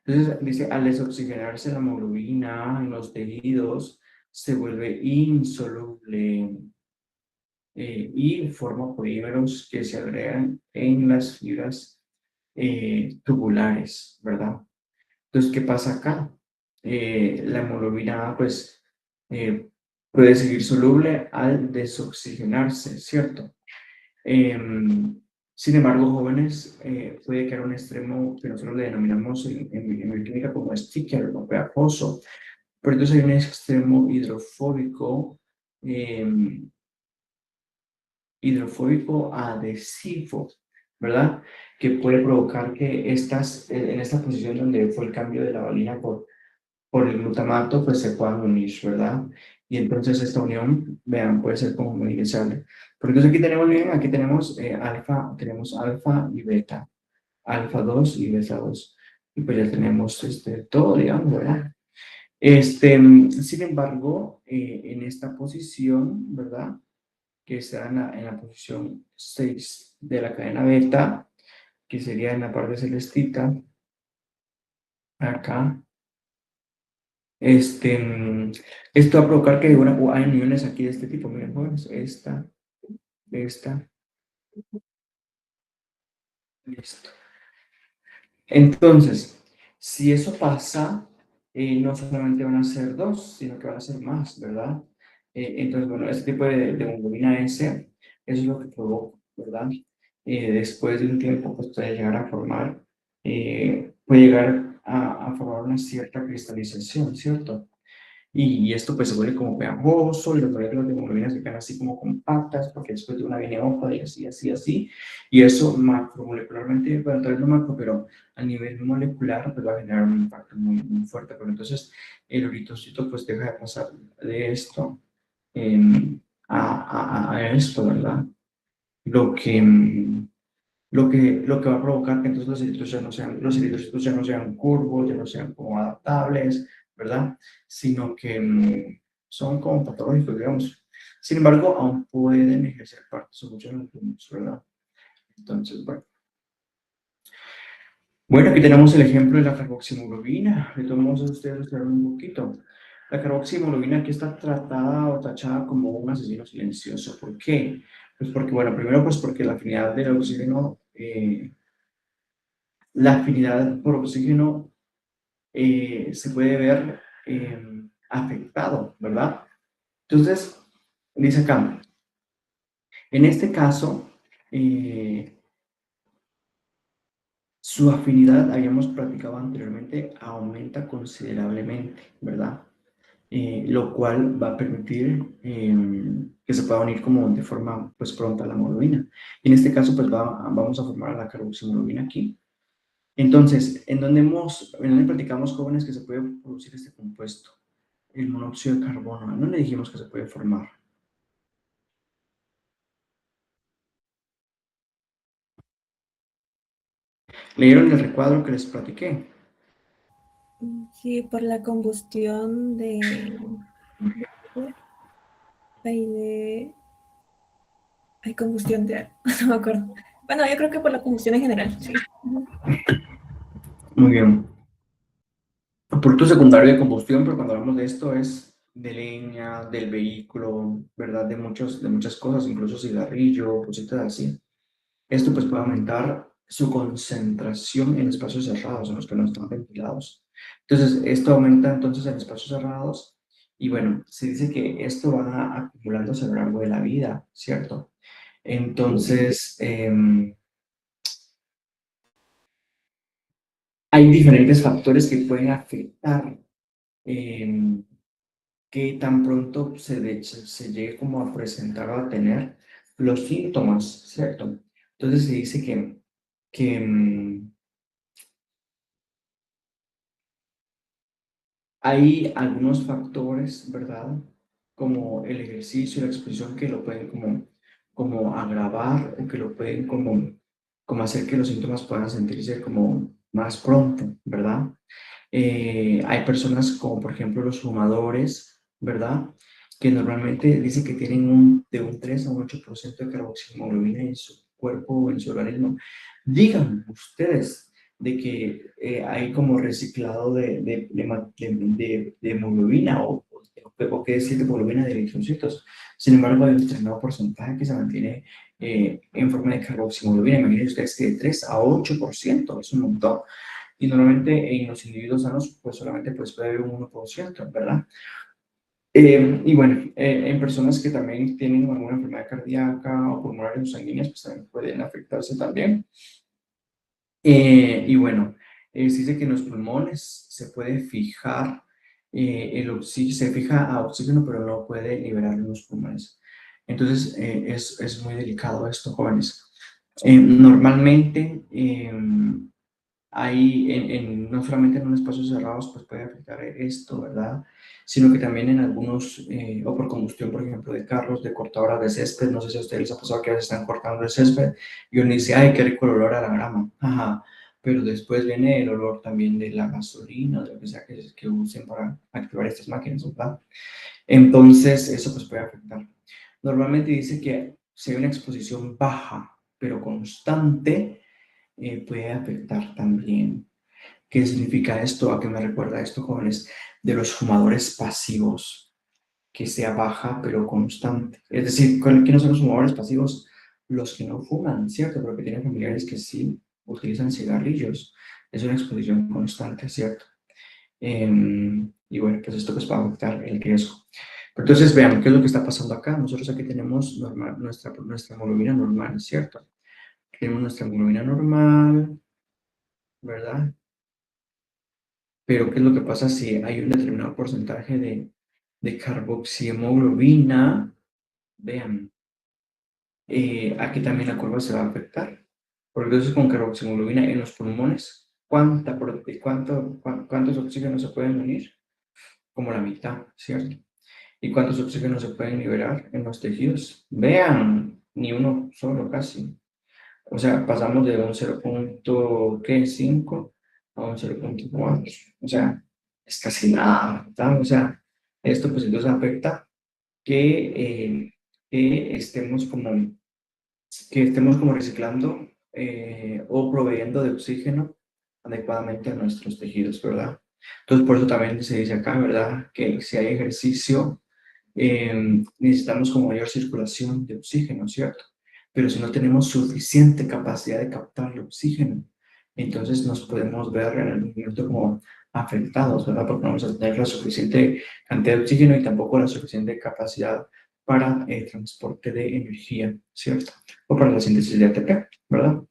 Entonces, dice, al desoxigenarse la hemoglobina en los tejidos, se vuelve insoluble y forma polímeros que se agregan en las fibras tubulares, ¿verdad? Entonces, ¿qué pasa acá? La hemoglobina, pues, puede seguir soluble al desoxigenarse, ¿cierto? Sin embargo, jóvenes, puede quedar un extremo que nosotros le denominamos en bioquímica como sticker o pegajoso, pero entonces hay un extremo hidrofóbico adhesivo, ¿verdad? Que puede provocar que en esta posición donde fue el cambio de la valina por el glutamato, pues se puedan unir, ¿verdad? Y entonces esta unión, vean, puede ser como muy deseable. Porque entonces aquí tenemos alfa y beta, alfa 2 y beta 2. Y pues ya tenemos todo, digamos, ¿verdad? Sin embargo, en esta posición, ¿verdad? Que está en la posición 6 de la cadena beta, que sería en la parte celestita, acá. Esto va a provocar que hay uniones aquí de este tipo, miren, jóvenes, esta, listo. Entonces, si eso pasa, no solamente van a ser dos, sino que van a ser más, ¿verdad? Entonces, bueno, este tipo de hemoglobina S, eso es lo que provoca, ¿verdad? Después de un tiempo, pues puede llegar a formar, puede llegar a formar una cierta cristalización, ¿cierto? y esto pues se vuelve como pegajoso y las moléculas de hemoglobina se quedan así como compactas porque después de una viene otra y así, así, así. Y eso macromolecularmente, bueno, tal vez no macro, pero a nivel molecular pues va a generar un impacto muy, muy fuerte. Pero entonces el eritrocito pues deja de pasar de esto a esto, ¿verdad? Lo que, lo que va a provocar que entonces los eritrocitos ya no sean curvos, ya no sean como adaptables, ¿verdad? Sino que son como patológicos, digamos. Sin embargo, aún pueden ejercer parte de su función en los pulmones, ¿verdad? Entonces, bueno. Bueno, aquí tenemos el ejemplo de la carboxihemoglobina. De todos modos, ustedes observan un poquito. La carboxihemoglobina aquí está tratada o tachada como un asesino silencioso. ¿Por qué? Pues porque, bueno, primero pues porque la afinidad del oxígeno, la afinidad por oxígeno se puede ver afectado, ¿verdad? Entonces, dice acá, en este caso, su afinidad, habíamos platicado anteriormente, aumenta considerablemente, ¿verdad? Lo cual va a permitir que se pueda unir como de forma pues pronta a la hemoglobina. Y en este caso, pues vamos a formar la carboxihemoglobina aquí. Entonces, ¿en dónde platicamos, jóvenes, que se puede producir este compuesto? El monóxido de carbono. ¿En dónde dijimos que se puede formar? ¿Leyeron el recuadro que les platiqué? Sí, por la combustión de hay combustión de algo, no me acuerdo. Bueno, yo creo que por la combustión en general, sí. Muy bien. Producto secundario de combustión, pero cuando hablamos de esto es de leña, del vehículo, ¿verdad? De muchas cosas, incluso cigarrillo, cositas así. Esto pues puede aumentar su concentración en espacios cerrados, en los que no están ventilados. Entonces, esto aumenta entonces en espacios cerrados y bueno, se dice que esto va acumulándose a lo largo de la vida, ¿cierto? Entonces, hay diferentes factores que pueden afectar que tan pronto se llegue como a presentar o a tener los síntomas, ¿cierto? Entonces se dice que hay algunos factores, ¿verdad? Como el ejercicio y la exposición que lo pueden como agravar o que lo pueden como hacer que los síntomas puedan sentirse como más pronto, ¿verdad? Hay personas como por ejemplo los fumadores, ¿verdad? Que normalmente dicen que tienen de un 3 a un 8% de carboxihemoglobina en su cuerpo o en su organismo. Digan ustedes de que hay como reciclado de hemoglobina o qué decir de hemoglobina de eritrocitos. Sin embargo, hay un determinado porcentaje que se mantiene en forma de carboxihemoglobina. Imagínense ustedes que de 3 a 8% es un montón. Y normalmente en los individuos sanos, pues solamente pues, puede haber un 1%, ¿verdad? Y bueno, en personas que también tienen alguna enfermedad cardíaca o pulmonares o sanguíneas, pues también pueden afectarse también. Y bueno, se dice que en los pulmones se puede fijar el oxígeno, se fija a oxígeno, pero no puede liberar en los pulmones. Entonces, es muy delicado esto, jóvenes. Normalmente, hay no solamente en un espacio cerrados, pues puede afectar esto, ¿verdad? Sino que también en algunos, o por combustión, por ejemplo, de carros, de cortadoras de césped, no sé si a ustedes les ha pasado que a veces están cortando el césped y uno dice, ay, qué rico el olor a la grama, ajá, pero después viene el olor también de la gasolina, de lo que sea que usen para activar estas máquinas, ¿verdad? Entonces, eso pues puede afectar. Normalmente dice que si hay una exposición baja, pero constante, puede afectar también. ¿Qué significa esto? ¿A qué me recuerda esto, jóvenes? De los fumadores pasivos, que sea baja pero constante. Es decir, ¿quiénes son los fumadores pasivos? Los que no fuman, ¿cierto? Pero que tienen familiares que sí utilizan cigarrillos. Es una exposición constante, ¿cierto? Y bueno, pues esto pues va a afectar el riesgo. Entonces, vean, ¿qué es lo que está pasando acá? Nosotros aquí tenemos nuestra hemoglobina normal, ¿cierto? Tenemos nuestra hemoglobina normal, ¿verdad? Pero ¿qué es lo que pasa si hay un determinado porcentaje de carboxihemoglobina, vean, aquí también la curva se va a afectar. Porque entonces con carboxihemoglobina en los pulmones, ¿cuántos oxígenos se pueden unir? Como la mitad, ¿cierto? ¿Y cuántos oxígenos se pueden liberar en los tejidos? Vean, ni uno solo casi. O sea, pasamos de un 0.5 a un 0.4. O sea, es casi nada, ¿verdad? O sea, esto pues entonces afecta que estemos como reciclando o proveyendo de oxígeno adecuadamente a nuestros tejidos, ¿verdad? Entonces, por eso también se dice acá, ¿verdad? Que si hay ejercicio, necesitamos como mayor circulación de oxígeno, ¿cierto? Pero si no tenemos suficiente capacidad de captar el oxígeno, entonces nos podemos ver en el momento como afectados, ¿verdad? Porque no vamos a tener la suficiente cantidad de oxígeno y tampoco la suficiente capacidad para el transporte de energía, ¿cierto? O para la síntesis de ATP, ¿verdad?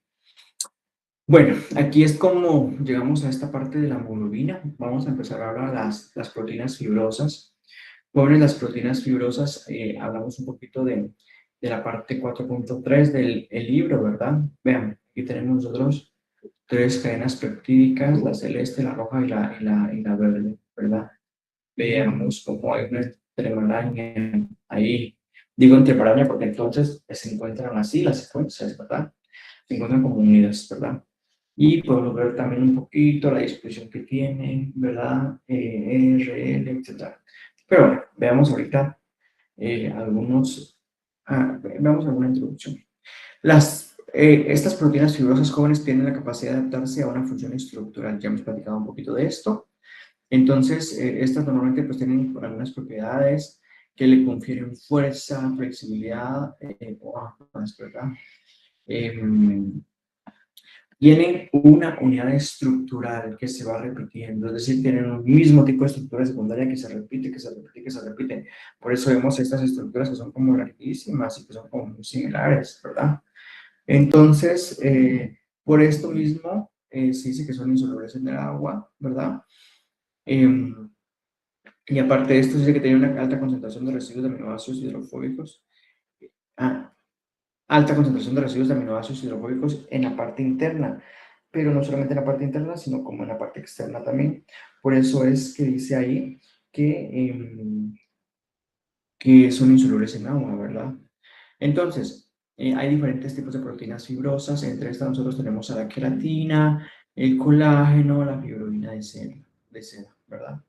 Bueno, aquí es como llegamos a esta parte de la hemoglobina. Vamos a empezar ahora las proteínas fibrosas. Bueno, en las proteínas fibrosas hablamos un poquito de la parte 4.3 del libro, ¿verdad? Vean, aquí tenemos nosotros tres cadenas peptídicas, la celeste, la roja y la verde, ¿verdad? Veamos cómo hay una entremaraña ahí. Digo entremaraña porque entonces se encuentran así las secuencias, ¿verdad? Se encuentran como unidas, ¿verdad? Y podemos ver también un poquito la disposición que tienen, ¿verdad? RL, etc. Pero bueno, veamos ahorita veamos alguna introducción. Estas proteínas fibrosas jóvenes tienen la capacidad de adaptarse a una función estructural. Ya hemos platicado un poquito de esto. Entonces, estas normalmente pues tienen algunas propiedades que le confieren fuerza, flexibilidad, ¿verdad? Tienen una unidad estructural que se va repitiendo, es decir, tienen un mismo tipo de estructura secundaria que se repite, que se repite, que se repite. Por eso vemos estas estructuras que son como larguísimas y que son como muy similares, ¿verdad? Entonces, por esto mismo, se dice que son insolubles en el agua, ¿verdad? Y aparte de esto, se dice que tienen una alta concentración de residuos de aminoácidos hidrofóbicos. Alta concentración de residuos de aminoácidos hidrofóbicos en la parte interna, pero no solamente en la parte interna, sino como en la parte externa también. Por eso es que dice ahí que son insolubles en agua, ¿verdad? Entonces, hay diferentes tipos de proteínas fibrosas. Entre estas nosotros tenemos a la queratina, el colágeno, la fibrina de seda, ¿verdad?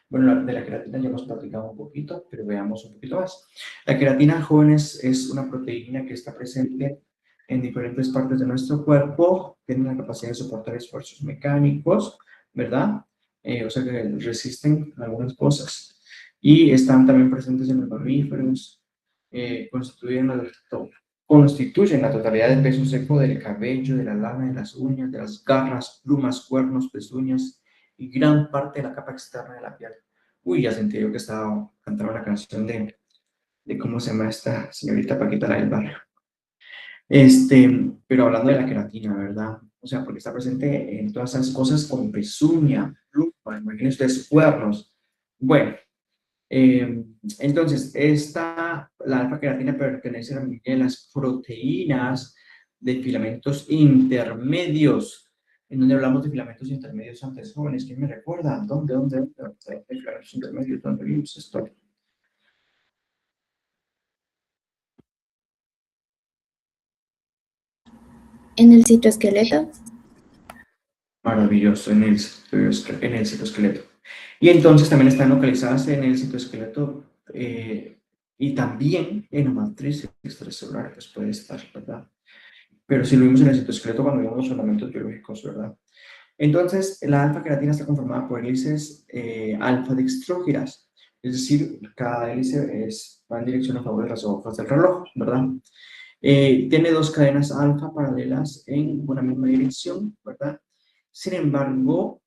Bueno, de la queratina ya hemos platicado un poquito, pero veamos un poquito más. La queratina, jóvenes, es una proteína que está presente en diferentes partes de nuestro cuerpo, tiene la capacidad de soportar esfuerzos mecánicos, ¿verdad? O sea que resisten algunas cosas. Y están también presentes en los mamíferos, constituyen la totalidad del peso seco del cabello, de la lana, de las uñas, de las garras, plumas, cuernos, pezuñas y gran parte de la capa externa de la piel. Uy, ya sentí yo que estaba cantando la canción de cómo se llama esta señorita Paquita la del barrio. Pero hablando de la queratina, ¿verdad? O sea, porque está presente en todas esas cosas como pezuña, pluma, imaginen ustedes cuernos. Bueno, entonces, la alfa-queratina pertenece a la familia de las proteínas de filamentos intermedios. ¿En donde hablamos de filamentos intermedios antes, jóvenes? ¿Quién me recuerda? ¿Dónde? De filamentos intermedios, ¿dónde vimos esto? En el citoesqueleto. Maravilloso, en el citoesqueleto. Y entonces también están localizadas en el citoesqueleto y también en la matriz extracelular, pues puede estar, ¿verdad? Pero si lo vimos en el citoesqueleto cuando vimos los fundamentos biológicos, ¿verdad? Entonces, la alfa-queratina está conformada por hélices alfa-dextrógiras, es decir, cada hélice va en dirección a favor de las hojas del reloj, ¿verdad? Tiene dos cadenas alfa paralelas en una misma dirección, ¿verdad? Sin embargo,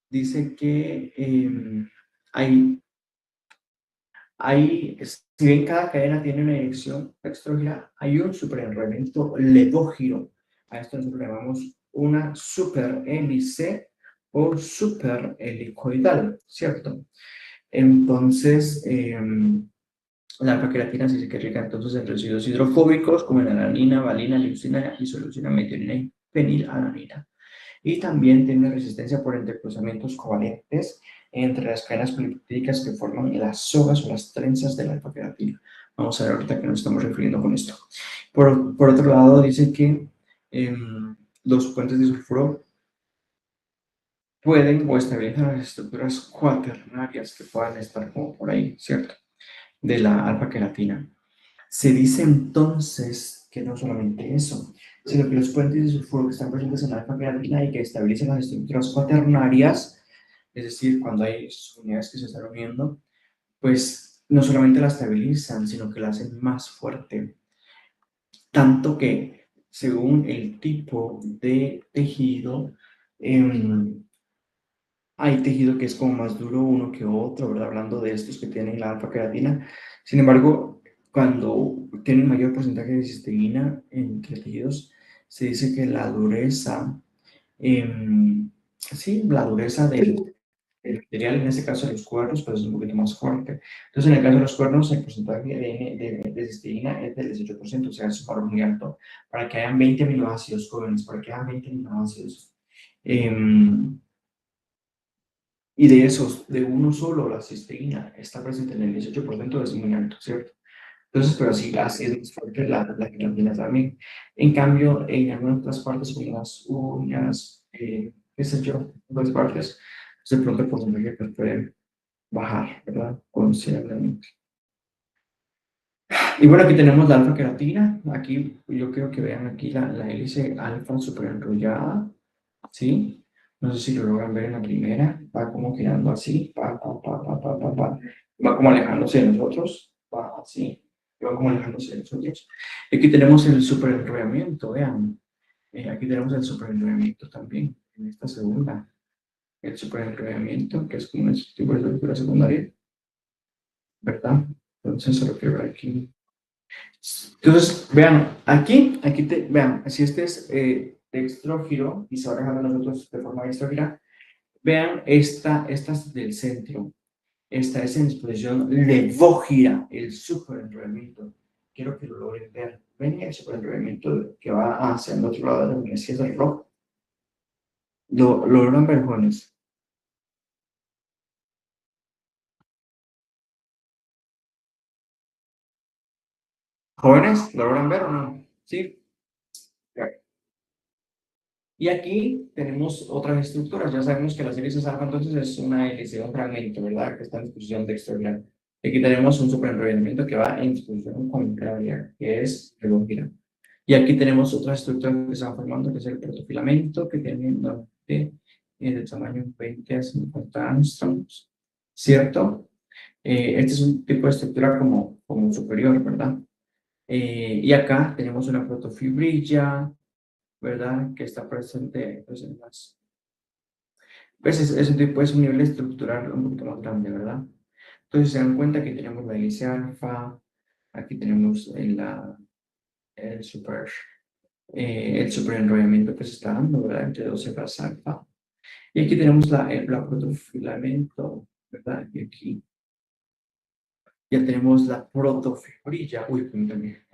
dice que si bien cada cadena tiene una dirección dextrógira, hay un superenrolamiento levógiro. A esto nosotros le llamamos una superhélice o superhelicoidal, ¿cierto? Entonces, la alfa-queratina se dice que es rica entonces en residuos hidrofóbicos como en alanina, valina, leucina, isoleucina, metionina y fenilalanina. Y también tiene resistencia por entrecruzamientos covalentes entre las cadenas polipeptídicas que forman las sogas o las trenzas de la alfa-queratina. Vamos a ver ahorita a qué nos estamos refiriendo con esto. Por otro lado, dice que los puentes de sulfuro pueden o estabilizan las estructuras cuaternarias que puedan estar como por ahí, ¿cierto? De la alfa-queratina. Se dice entonces que no solamente eso, sino que los puentes de sulfuro que están presentes en la alfa-queratina y que estabilizan las estructuras cuaternarias, es decir, cuando hay unidades que se están uniendo, pues no solamente la estabilizan, sino que la hacen más fuerte. Tanto que, según el tipo de tejido, hay tejido que es como más duro uno que otro, ¿verdad? Hablando de estos que tienen la alfa-queratina. Sin embargo, cuando tienen mayor porcentaje de cisteína entre tejidos, se dice que la dureza, sí, la dureza del material, en este caso de los cuernos, pues es un poquito más fuerte. Entonces, en el caso de los cuernos, el porcentaje de cisteína es del 18%, o sea, es un valor muy alto. Para que hayan 20 aminoácidos jóvenes, para que hayan 20 aminoácidos. Y de esos, de uno solo, la cisteína está presente en el 18%, es muy alto, ¿cierto? Entonces, pero sí, así es más fuerte la queratina también. En cambio, en algunas otras partes, como las uñas, qué sé yo, en otras partes, pues de pronto el porcentaje pues, puede bajar, ¿verdad? Considerablemente. Y bueno, aquí tenemos la alfa-queratina. Aquí yo quiero que vean aquí la hélice alfa super enrollada, ¿sí? No sé si lo logran ver en la primera, va como girando así, va como alejándose de nosotros, va así, va como alejándose de nosotros. Y aquí tenemos el superenrollamiento, vean, aquí tenemos el superenrollamiento también, en esta segunda, el superenrollamiento, que es como un tipo de estructura secundaria, ¿verdad? Entonces se lo quiero ver aquí. Entonces, vean, vean, si este es dextrógiro y se va dejando nosotros de forma dextrógira, vean estas del centro. Esta es en disposición levógira, el superenrollamiento. Quiero que lo logren ver. Ven el superenrollamiento que va hacia el otro lado de la universidad del rojo. Lo logran ver, jóvenes. ¿Jóvenes? ¿Lo logran ver o no? Sí. Y aquí tenemos otras estructuras. Ya sabemos que las hélices alfa entonces es una hélice, un fragmento, ¿verdad? Que está en disposición dextrógira. Aquí tenemos un superenrollamiento que va en disposición contraria, que es levógira. Y aquí tenemos otras estructuras que se van formando, que es el protofilamento, que tiene de tamaño 20 a 50 angstroms, ¿cierto? Este es un tipo de estructura como superior, ¿verdad? Y acá tenemos una protofibrilla, ¿verdad? Que está presente pues, en las... Pues es un tipo, es un nivel estructural un poquito más grande, ¿verdad? Entonces se dan cuenta que tenemos la hélice alfa, aquí tenemos el superenrollamiento que se está dando, ¿verdad? Entre dos cefas alfa. Y aquí tenemos la protofilamento, ¿verdad? Y aquí ya tenemos la protofibrilla. Uy, permítame.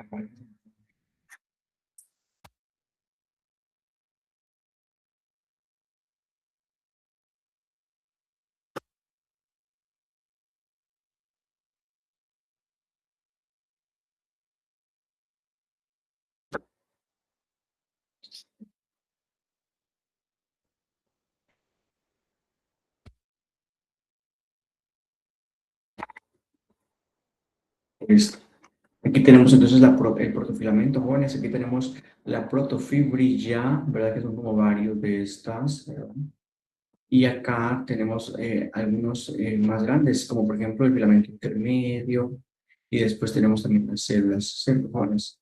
Listo. Aquí tenemos entonces el protofilamento, jóvenes. Aquí tenemos la protofibrilla, ¿verdad? Que son como varios de estas, ¿verdad? Y acá tenemos algunos más grandes, como por ejemplo el filamento intermedio. Y después tenemos también las células jóvenes.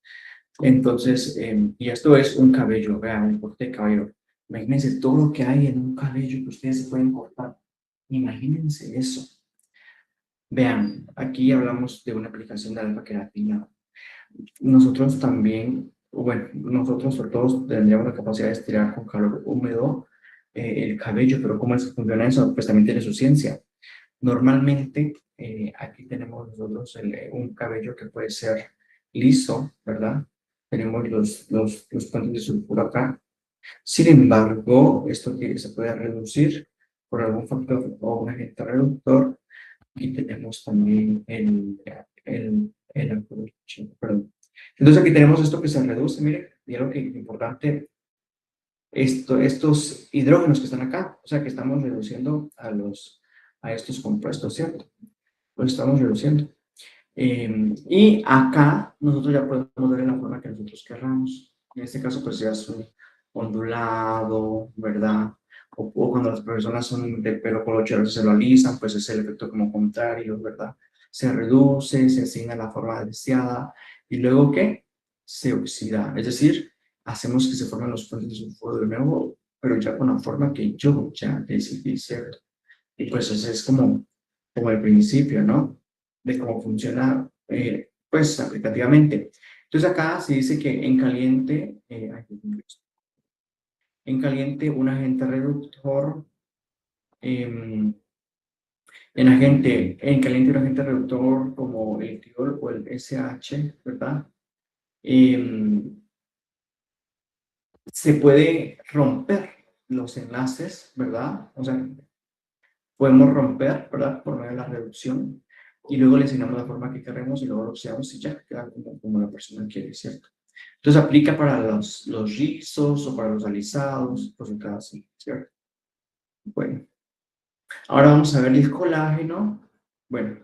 Entonces, y esto es un cabello, vean, el corte de cabello. Imagínense todo lo que hay en un cabello que ustedes se pueden cortar. Imagínense eso. Vean, aquí hablamos de una aplicación de alfa-queratina. Nosotros también, bueno, nosotros todos tendríamos la capacidad de estirar con calor húmedo el cabello, pero ¿cómo es que funciona eso? Pues también tiene su ciencia. Normalmente, aquí tenemos nosotros un cabello que puede ser liso, ¿verdad? Tenemos los puentes de sulfuro acá. Sin embargo, esto que se puede reducir por algún factor o un agente reductor. Aquí tenemos también perdón. Entonces aquí tenemos esto que se reduce, miren, vieron que es importante estos hidrógenos que están acá, o sea que estamos reduciendo a estos compuestos, ¿cierto? Los estamos reduciendo. Y acá nosotros ya podemos ver en la forma que nosotros querramos. En este caso, pues ya es un ondulado, ¿verdad? O cuando las personas son de pelo colocho, se lo alisan, pues es el efecto como contrario, ¿verdad? Se reduce, se asigna la forma deseada, y luego, ¿qué? Se oxida. Es decir, hacemos que se formen los puentes de sulfuro de nuevo, pero ya con la forma que yo ya decidí, ¿cierto? Y pues ese es como el principio, ¿no? De cómo funciona, pues, aplicativamente. Entonces acá se dice que en caliente, un agente reductor, en caliente un agente reductor como el etilol o el SH, ¿verdad? Se puede romper los enlaces, ¿verdad? O sea, podemos romper, ¿verdad? Por medio de la reducción, y luego le asignamos la forma que queremos y luego lo oxidamos y ya queda como la persona quiere, ¿cierto? Entonces aplica para los rizos o para los alisados, pues cada así, ¿cierto? Bueno, ahora vamos a ver el colágeno. Bueno,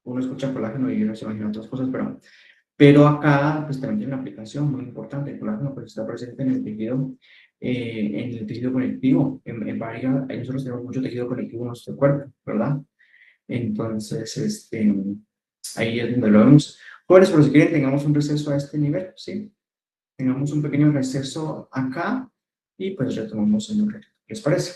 uno escucha colágeno y uno se imagina otras cosas, pero acá pues también tiene una aplicación muy importante. El colágeno pues está presente en el tejido conectivo. Nosotros tenemos mucho tejido conectivo en nuestro cuerpo, ¿verdad? Entonces, ahí es donde lo vemos. Jóvenes, pero si quieren, tengamos un receso a este nivel, ¿sí? Tengamos un pequeño receso acá y pues retomamos en un rato. ¿Les parece?